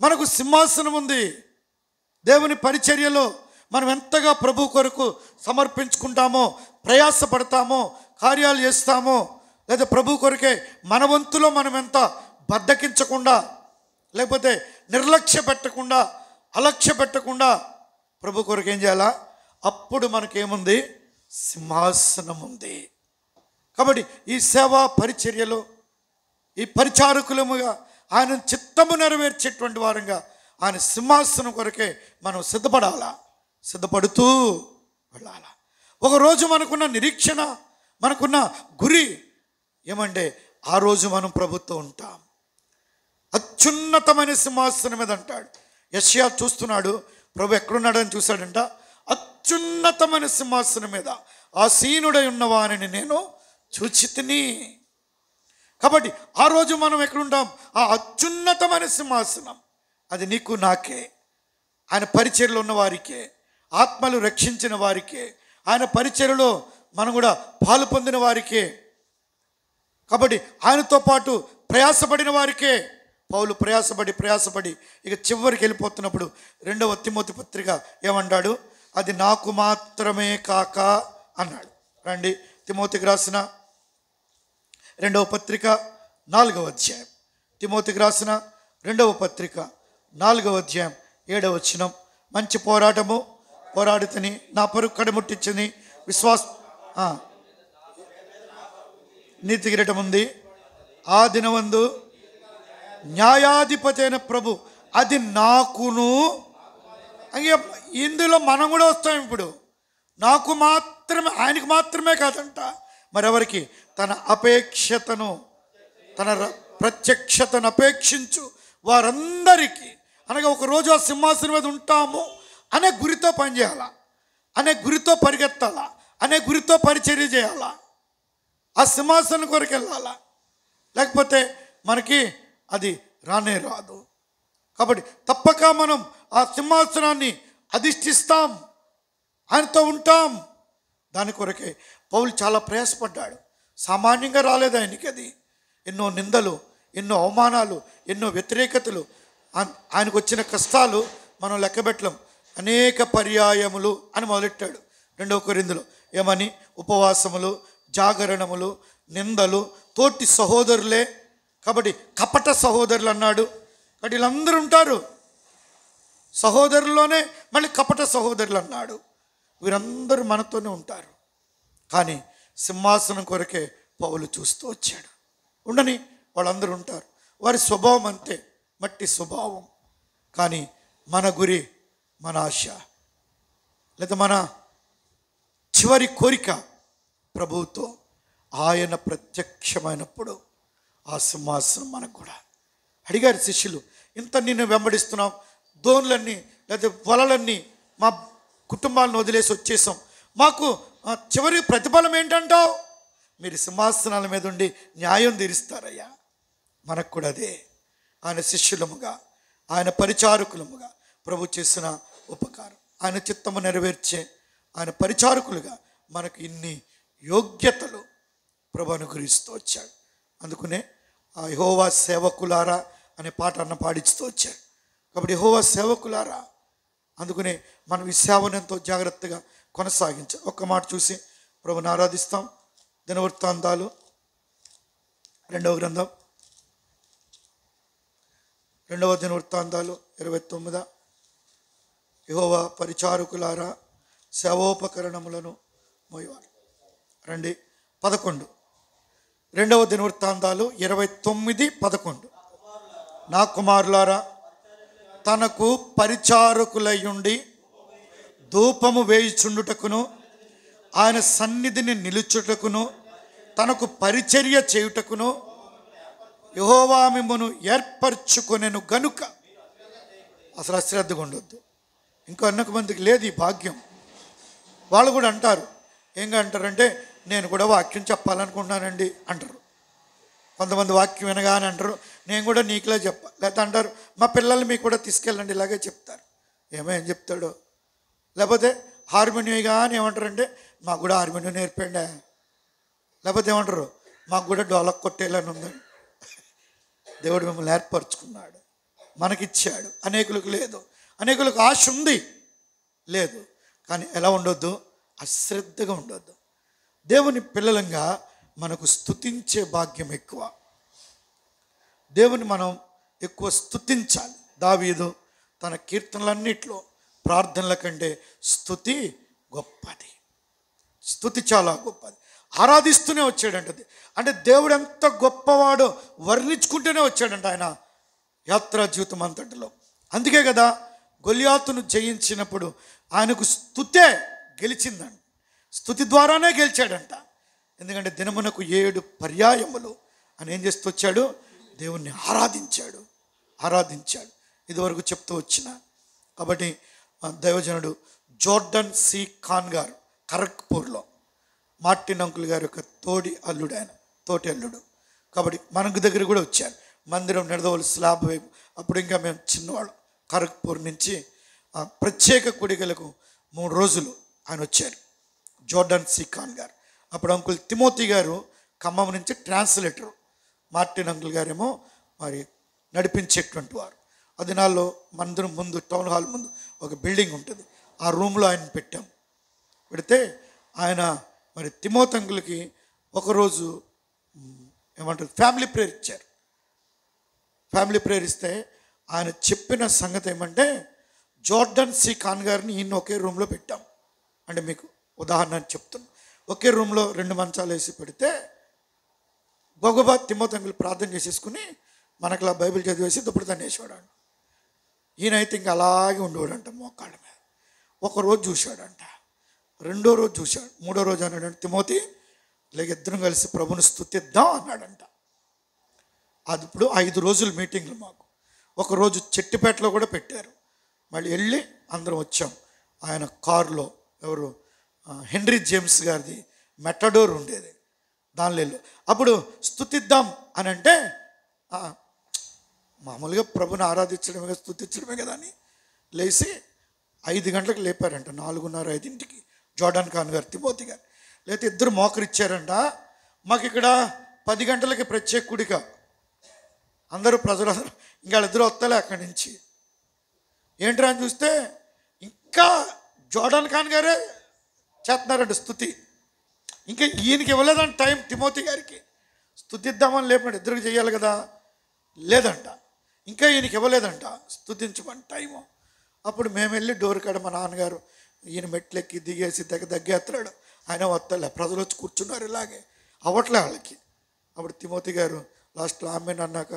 మనకు సింహాసనం ఉంది. దేవుని పరిచర్యలో మనం ఎంతగా ప్రభు కొరకు సమర్పించుకుంటామో, ప్రయాసపడతామో, కార్యాలు చేస్తామో, లేదా ప్రభు కొరకే మన వంతులో మనం ఎంత బద్దకించకుండా, లేకపోతే నిర్లక్ష్య పెట్టకుండా, అలక్ష్య పెట్టకుండా ప్రభు కొరకు ఏం చేయాలా? అప్పుడు మనకేముంది? సింహాసనం ఉంది. కాబట్టి ఈ సేవా పరిచర్యలో ఈ పరిచారకులముగా ఆయన చిత్తము నెరవేర్చేటువంటి వారంగా ఆయన సింహాసనం కొరకే మనం సిద్ధపడుతూ వెళ్ళాలా. ఒకరోజు మనకున్న నిరీక్షణ, మనకున్న గురి ఏమంటే, ఆ రోజు మనం ప్రభుత్వం ఉంటాం. అత్యున్నతమైన సింహాసనం మీద అంటాడు. యెషయా చూస్తున్నాడు, ప్రభు ఎక్కడున్నాడని చూశాడంట. అత్యున్నతమైన సింహాసనం మీద ఆసీనుడై ఉన్నవానిని నేను చూచితిని. కాబట్టి ఆ రోజు మనం ఎక్కడుంటాం? ఆ అత్యున్నతమైన సింహాసనం అది నీకు నాకే, ఆయన పరిచర్యలో ఉన్న వారికే, ఆత్మలు రక్షించిన వారికే, ఆయన పరిచర్యలో మనం కూడా పాలు పొందిన వారికే. కాబట్టి ఆయనతో పాటు ప్రయాసపడిన వారికే. పౌలు ప్రయాసపడి ఇక చివరికి వెళ్ళిపోతున్నప్పుడు 2వ తిమోతి పత్రిక ఏమన్నాడు? అది నాకు మాత్రమే కాక అన్నాడు. రండి, తిమోతికి రాసిన 2వ పత్రిక 4వ అధ్యాయం. తిమోతికి రాసిన 2వ పత్రిక 4వ అధ్యాయం 7వ వచనం. మంచి పోరాటము పోరాడుతని, నా పరుగు కడముట్టించని విశ్వాస నీతి కిరీటం ఉంది. ఆ దినమందు న్యాయాధిపతి అయిన ప్రభు అది నాకును. ఇందులో మనం కూడా వస్తాం. ఇప్పుడు నాకు మాత్రమే, ఆయనకు మాత్రమే కాదంట, మరెవరికి? తన అపేక్షతను, తన ప్రత్యక్షతను అపేక్షించు వారందరికీ. అనగా ఒకరోజు ఆ సింహాసనం మీద ఉంటాము అనే గురితో పనిచేయాలా, అనే గురితో పరిగెత్తాలా, అనే గురితో పరిచర్య చేయాలా, ఆ సింహాసనం కొరకు వెళ్ళాలా. లేకపోతే మనకి అది రానే రాదు. కాబట్టి తప్పక మనం ఆ సింహాసనాన్ని అధిష్ఠిస్తాం, ఆయనతో ఉంటాం. దాని కొరకే పౌలు చాలా ప్రయాసపడ్డాడు. సామాన్యంగా రాలేదు ఆయనకి అది. ఎన్నో నిందలు, ఎన్నో అవమానాలు, ఎన్నో వ్యతిరేకతలు, ఆయనకు వచ్చిన కష్టాలు మనం లెక్కబెట్టలేం. అనేక పర్యాయములు అని మొదలెట్టాడు 2వ కొరింథీలో. ఏమని? ఉపవాసములు, జాగరణములు, నిందలు, తోటి సహోదరులే. కాబట్టి కపట సహోదరులు అన్నాడు. కాబట్టి వీళ్ళందరూ ఉంటారు. సహోదరుల్లోనే మళ్ళీ కపట సహోదరులు అన్నాడు. వీరందరూ మనతోనే ఉంటారు. కానీ సింహాసనం కొరకే పౌలు చూస్తూ వచ్చాడు. ఉండని, వాళ్ళందరూ ఉంటారు. వారి స్వభావం అంతే, మట్టి స్వభావం. కానీ మన గురి, మన ఆశ, లేదా మన చివరి కోరిక ప్రభువుతో ఆయన ప్రత్యక్షమైనప్పుడు ఆ సింహాసనం మనకు కూడా. అడిగారు శిష్యులు, ఇంత నిన్ను వెంబడిస్తున్నాం, దోన్లన్నీ లేదా వలలన్నీ మా కుటుంబాలను వదిలేసి వచ్చేసాం, మాకు చివరి ప్రతిఫలం ఏంటంటావు? మీరు సింహాసనాల మీద ఉండి న్యాయం తీరుస్తారయ్యా. మనకు కూడా అదే. ఆయన శిష్యులముగా, ఆయన పరిచారకులముగా ప్రభు చేసిన ఉపకారం, ఆయన చిత్తము నెరవేర్చే ఆయన పరిచారకులుగా మనకు ఇన్ని యోగ్యతలు ప్రభు అనుగ్రహిస్తూ వచ్చాడు. అందుకనే ఆ యెహోవా సేవకులారా అనే పాట పాడిస్తూ వచ్చాడు. కాబట్టి యెహోవా సేవకులారా, అందుకనే మనం ఈ సేవను ఎంతో జాగ్రత్తగా కొనసాగించాలి. ఒక్క మాట చూసి ప్రభుని ఆరాధిస్తాం. దినవృత్తాంతాలు 2వ గ్రంథం, 2వ దినవృత్తాంతాలు 29. యెహోవా పరిచారకులారా సేవోపకరణములను మోయవారు. రండి 11. 2వ దినవృత్తాంతాలు 29:11. నా కుమారులారా, తనకు పరిచారకులయ్యుండి ధూపము వేయుచుండుటకును ఆయన సన్నిధిని నిలుచుటకును తనకు పరిచర్య చేయుటకును యెహోవా మిమ్మును ఏర్పరచుకొనెను గనుక. అసలు అశ్రద్ధగా ఉండొద్దు. ఇంకో అనేక మందికి లేదు ఈ భాగ్యం. వాళ్ళు కూడా అంటారు, ఏంగా అంటారంటే, నేను కూడా వాక్యం చెప్పాలనుకుంటున్నానండి అంటారు. కొంతమంది వాక్యం వినగానే అంటారు, నేను కూడా నీకులా చెప్పాలి. లేకపోతే అంటారు, మా పిల్లల్ని మీకు కూడా తీసుకెళ్ళండి, ఇలాగే చెప్తారు. ఏం చెప్తాడో. లేకపోతే హార్మోనియం కానీ ఏమంటారంటే, మాకు కూడా హార్మోనియం నేర్పండి. లేకపోతే ఏమంటారు, మాకు కూడా డోలక్ కొట్టేయాలని ఉందండి. దేవుడు మిమ్మల్ని ఏర్పరచుకున్నాడు, మనకిచ్చాడు. అనేకులకు లేదు, అనేకులకు ఆశ ఉంది, లేదు. కానీ ఎలా ఉండొద్దు? అశ్రద్ధగా ఉండొద్దు. దేవుని పిల్లలంగా మనకు స్తుతించే భాగ్యం ఎక్కువ. దేవుని మనం ఎక్కువ స్తుతించాలి. దావీదు తన కీర్తనలన్నిట్లో ప్రార్థనల కంటే స్తుతి గొప్పది. స్తుతి చాలా గొప్పది. ఆరాధిస్తూనే వచ్చాడంట. అంటే దేవుడు ఎంత గొప్పవాడో వర్ణించుకుంటూనే వచ్చాడంట ఆయన యాత్రా జీవితం అంతటిలో. అందుకే కదా గొలియాతును జయించినప్పుడు ఆయనకు స్తుతే గెలిచిందంట. స్తుతి ద్వారానే గెలిచాడంట. ఎందుకంటే దినమునకు 7 పర్యాయములు ఆయన ఏం చేస్తూ వచ్చాడు? దేవుణ్ణి ఆరాధించాడు. ఇదివరకు చెప్తూ వచ్చిన. కాబట్టి దైవజనుడు జోర్డన్ సి ఖాన్ గారు ఖరగ్పూర్లో మార్టిన్ అంకుల్ గారి యొక్క తోటి అల్లుడు. కాబట్టి మనకు దగ్గర కూడా వచ్చారు. మందిరం నిడదవోలు స్లాబ్ వైపు. అప్పుడు ఇంకా మేము చిన్నవాళ్ళం. ఖరగ్పూర్ నుంచి ప్రత్యేక కూడికలకు 3 రోజులు ఆయన వచ్చారు, జోర్డన్ సి ఖాన్ గారు. అప్పుడు అంకుల్ తిమోతి గారు ఖమ్మం నుంచి ట్రాన్స్లేటర్, మార్టిన్ అంకుల్ గారేమో మరి నడిపించేటువంటి వారు. ఆ దినాల్లో మందిరం ముందు, టౌన్ హాల్ ముందు ఒక బిల్డింగ్ ఉంటుంది. ఆ రూమ్లో ఆయన పెడితే ఆయన మరి తిమోతి అంకుల్కి ఒకరోజు ఏమంటారు ఫ్యామిలీ ప్రేయర్ ఇచ్చారు. ఫ్యామిలీ ప్రేయర్ ఇస్తే ఆయన చెప్పిన సంగతి ఏమంటే, జోర్డన్ సి ఖాన్ గారిని ఈయన ఒకే రూమ్లో పెట్టాం. అంటే మీకు ఉదాహరణ చెప్తున్నాను. ఒకే రూమ్లో 2 మంచాలు వేసి పెడితే గొగబా తిమోతి అంకుల్ ప్రార్థన చేసేసుకుని మనకులా బైబిల్ చదివేసి దుప్పుడు తన్నేసేవాడు. ఈయనైతే ఇంకా అలాగే ఉండేవాడంట మోకాళ్ళ మీద. ఒకరోజు చూశాడంట, 2వ రోజు చూశాడు, 3వ రోజు అన్నాడంట, తిమోతి లేక ఇద్దరం కలిసి ప్రభుని స్తుతిద్దాం అన్నాడంట. అది ఇప్పుడు 5 రోజులు మీటింగ్లు మాకు. ఒకరోజు చెట్టిపేటలో కూడా పెట్టారు. మళ్ళీ వెళ్ళి అందరం వచ్చాం. ఆయన కారులో, ఎవరు హెన్రీ జేమ్స్ గారిది మెటడోర్ ఉండేది, దానిలో. అప్పుడు స్తుతిద్దాం అని అంటే మామూలుగా ప్రభుని ఆరాధించడమే, స్తుతించడమే కదా అని లేచి 5 గంటలకు లేపారంట. 4:30, 5ంటికి జోర్డన్ ఖాన్ గారు, తిమోతి గారు. లేకపోతే ఇద్దరు మోకరిచ్చారంట. మాకు ఇక్కడ 10 గంటలకి ప్రత్యేక కూడిక. అందరూ ప్రజలందరూ ఇంకా వాళ్ళిద్దరూ వస్తలే అక్కడి నుంచి. ఏంట్రా అని చూస్తే ఇంకా జోర్డన్ ఖాన్ గారే చేస్తున్నారంట స్తుతి. ఇంకా ఈయనకి ఇవ్వలేదంట టైం, తిమోతి గారికి. స్తుతిద్దామని లేపండి, ఇద్దరికి చేయాలి కదా, లేదంట. ఇంకా ఈయనకి ఇవ్వలేదంట స్తుతించమని టైము. అప్పుడు మేము వెళ్ళి డోర్ కాడ మా నాన్నగారు ఈయన మెట్లెక్కి దిగేసి దగ్గేస్తున్నాడు. ఆయన వస్తలే, ప్రజలు వచ్చి కూర్చున్నారు, ఇలాగే అవ్వట్లే వాళ్ళకి. అప్పుడు తిమోతి గారు లాస్ట్లో ఆమె అన్నాక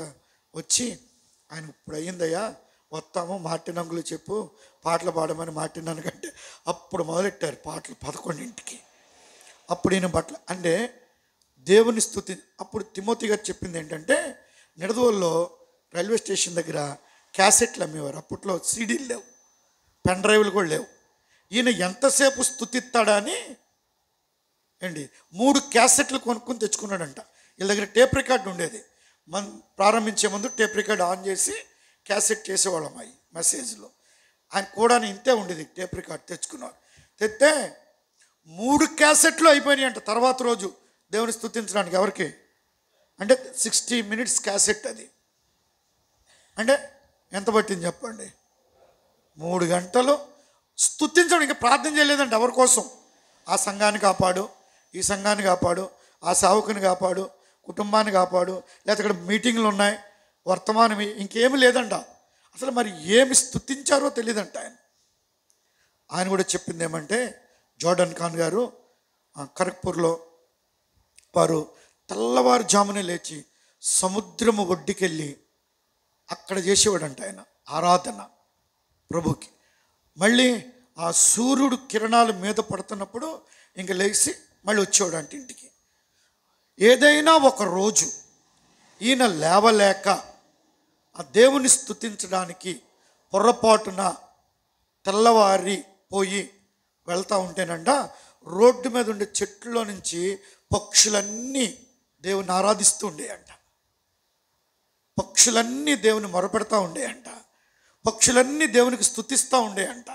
వచ్చి, ఆయన ఇప్పుడు అయ్యిందయ్యా, వస్తాము, మార్టిన్ అంకులు చెప్పు పాటలు పాడమని మార్టిన్ అనకంటే అప్పుడు మొదలెట్టారు పాటలు 11ంటికి. అప్పుడు ఈయన బట్టలు అంటే దేవుని స్తుతి. అప్పుడు తిమోతి గారు చెప్పింది ఏంటంటే, నిడదవోలులో రైల్వే స్టేషన్ దగ్గర క్యాసెట్లు అమ్మేవారు. అప్పట్లో సీడీలు లేవు, పెన్ డ్రైవ్లు కూడా లేవు. ఈయన ఎంతసేపు స్తుతిస్తాడా అని 3 క్యాసెట్లు కొనుక్కొని తెచ్చుకున్నాడంట. వీళ్ళ దగ్గర టేప్ రికార్డు ఉండేది. ప్రారంభించే ముందు టేప్ రికార్డు ఆన్ చేసి క్యాసెట్ చేసేవాళ్ళం అవి మెసేజ్లో. ఆయన కూడా ఇంతే ఉండేది, టేప్ రికార్డు తెచ్చుకున్నారు. తెస్తే 3 క్యాసెట్లు అయిపోయినాయి అంట. తర్వాత రోజు దేవుని స్తుతించడానికి ఎవరికి అంటే 60 minutes క్యాసెట్. అది అంటే ఎంత పట్టింది చెప్పండి? 3 గంటలు స్తుతించడం. ఇంకా ప్రార్థన చేయలేదంటే ఎవరి కోసం? ఆ సంఘాన్ని కాపాడు, ఈ సంఘాన్ని కాపాడు, ఆ సేవకుని కాపాడు, కుటుంబాన్ని కాపాడు, లేకపోతే ఇక్కడ మీటింగ్లు ఉన్నాయి, వర్తమానం, ఇంకేమీ లేదంట. అసలు మరి ఏమి స్తుతించారో తెలియదంట. ఆయన కూడా చెప్పింది ఏమంటే, జోర్డన్ ఖాన్ గారు ఖరగ్పూర్లో వారు తెల్లవారుజామునే లేచి సముద్రము ఒడ్డుకెళ్ళి అక్కడ చేసేవాడంట ఆయన ఆరాధన ప్రభుకి. మళ్ళీ ఆ సూర్యుడు కిరణాలు మీద పడుతున్నప్పుడు ఇంక లేచి మళ్ళీ వచ్చేవాడు అంటే ఇంటికి. ఏదైనా ఒక రోజు ఈయన లేవలేక ఆ దేవుని స్తుతించడానికి పొరపాటున తెల్లవారి పోయి వెళ్తూ ఉంటేనంట, రోడ్డు మీద ఉండే చెట్లలో నుంచి పక్షులన్నీ దేవుని ఆరాధిస్తూ ఉండేయంట. పక్షులన్నీ దేవుని మొరపెడతా ఉండేయంట. పక్షులన్నీ దేవునికి స్తుతిస్తూ ఉండేయంట.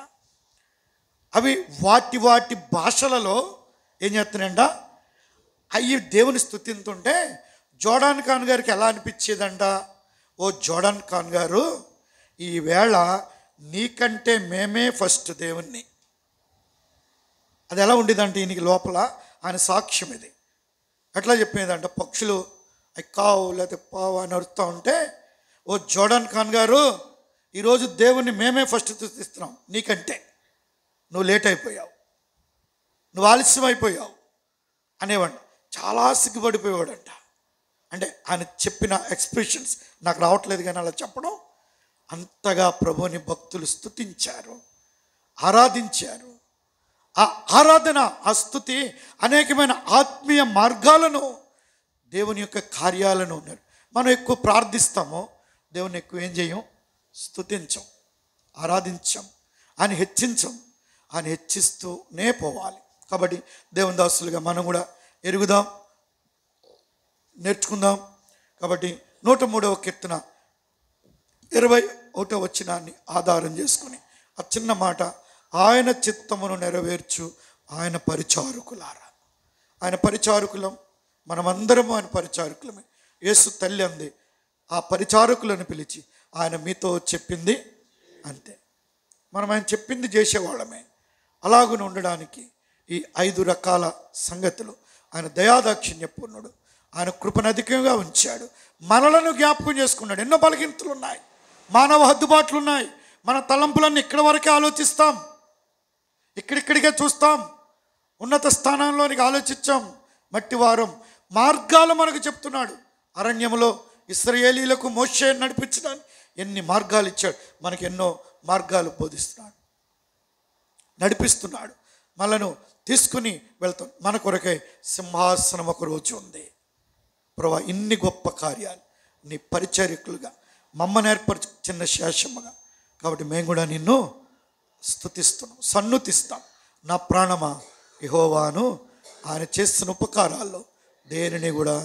అవి వాటి వాటి భాషలలో ఏం చేస్తున్నాయంట, అవి దేవుని స్తుతిస్తుంటే జోర్డాన్ ఖాన్ గారికి ఎలా అనిపించేదంట, ఓ జోర్డాన్ ఖాన్ గారు, ఈవేళ నీకంటే మేమే ఫస్ట్ దేవుణ్ణి. అది ఎలా ఉండేదంటే ఈయనకి లోపల ఆయన సాక్ష్యం ఇది. ఎట్లా చెప్పేదంట, పక్షులు అవి కావు లేకపోతే పావు అని అరుస్తూ ఉంటే, ఓ జోర్డాన్ ఖాన్ గారు, ఈరోజు దేవుణ్ణి మేమే ఫస్ట్ స్తుతిస్తున్నాం, నీకంటే నువ్వు లేట్ అయిపోయావు, నువ్వు ఆలస్యం అయిపోయావు అనేవాడు. చాలా సిగ్గుపడిపోయేవాడంట. అంటే ఆయన చెప్పిన ఎక్స్ప్రెషన్స్ నాకు రావట్లేదు కానీ అలా చెప్పడం, అంతగా ప్రభువుని భక్తులు స్తుతించారు, ఆరాధించారు. ఆ ఆరాధన, ఆ స్తుతి అనేకమైన ఆత్మీయ మార్గాలను, దేవుని యొక్క కార్యాలను ఉన్నారు. మనం ఎక్కువ ప్రార్థిస్తామో దేవుని ఎక్కువ ఏం చేయం, స్తుతించం, ఆరాధించం, ఆయన హెచ్చించం. ఆయన హెచ్చిస్తూనే పోవాలి. కాబట్టి దేవుని దాసులుగా మనం కూడా ఎరుగుదాం, నేర్చుకుందాం. కాబట్టి 103వ కీర్తన 21వ వచనాన్ని ఆధారం చేసుకుని ఆ చిన్న మాట, ఆయన చిత్తమును నెరవేర్చు ఆయన పరిచారకులారా. ఆయన పరిచారకులం, మనమందరము ఆయన పరిచారకులమే. యేసు తల్లి అంది, ఆ పరిచారకులను పిలిచి ఆయన మీతో చెప్పింది అంతే. మనం ఆయన చెప్పింది చేసేవాళ్ళమే. అలాగుని ఉండడానికి ఈ 5 రకాల సంగతులు, ఆయన దయాదాక్షిణ్యపూర్ణుడు, ఆయన కృపను అధికంగా ఉంచాడు, మనలను జ్ఞాపకం చేసుకున్నాడు. ఎన్నో బలహీనతలు ఉన్నాయి, మానవ హద్దుబాట్లు ఉన్నాయి. మన తలంపులన్నీ ఇక్కడ వరకే ఆలోచిస్తాం, ఇక్కడిక్కడికే చూస్తాం, ఉన్నత స్థానంలోనికి ఆలోచించాం. మట్టివారం మార్గాలు మనకు చెప్తున్నాడు. అరణ్యములో ఇశ్రాయేలీయులకు మోషే నడిపించడానికి ఎన్ని మార్గాలు ఇచ్చాడు, మనకి ఎన్నో మార్గాలు బోధిస్తున్నాడు, నడిపిస్తున్నాడు, మనను తీసుకుని వెళ్తాం. మన కొరకై సింహాసనం ఒక రోజు ఉంది. ప్రభువా, ఇన్ని గొప్ప కార్యాలు నీ పరిచర్యకులుగా మమ్మల్ని ఏర్పరచు, చిన్న శేషముగా. కాబట్టి మేము కూడా నిన్ను స్తుతిస్తున్నాం, సన్నుతిస్తాం. నా ప్రాణమా యెహోవాను, ఆయన చేస్తున్న ఉపకారాల్లో దేనిని కూడా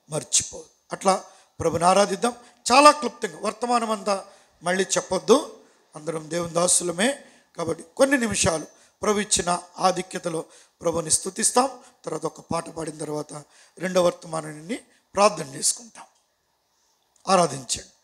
మర్చిపోదు. అట్లా ప్రభుని ఆరాధిద్దాం. చాలా క్లుప్తంగా, వర్తమానం అంతా మళ్ళీ చెప్పొద్దు, అందరం దేవుని దాసులమే. కాబట్టి కొన్ని నిమిషాలు ప్రభు ఇచ్చిన ఆధిక్యతలో ప్రభుని స్తుతిస్తాం. తర్వాత ఒక పాట పాడిన తర్వాత రెండవ వర్తమానాన్ని ప్రార్థన చేసుకుంటాం. ఆరాధించండి.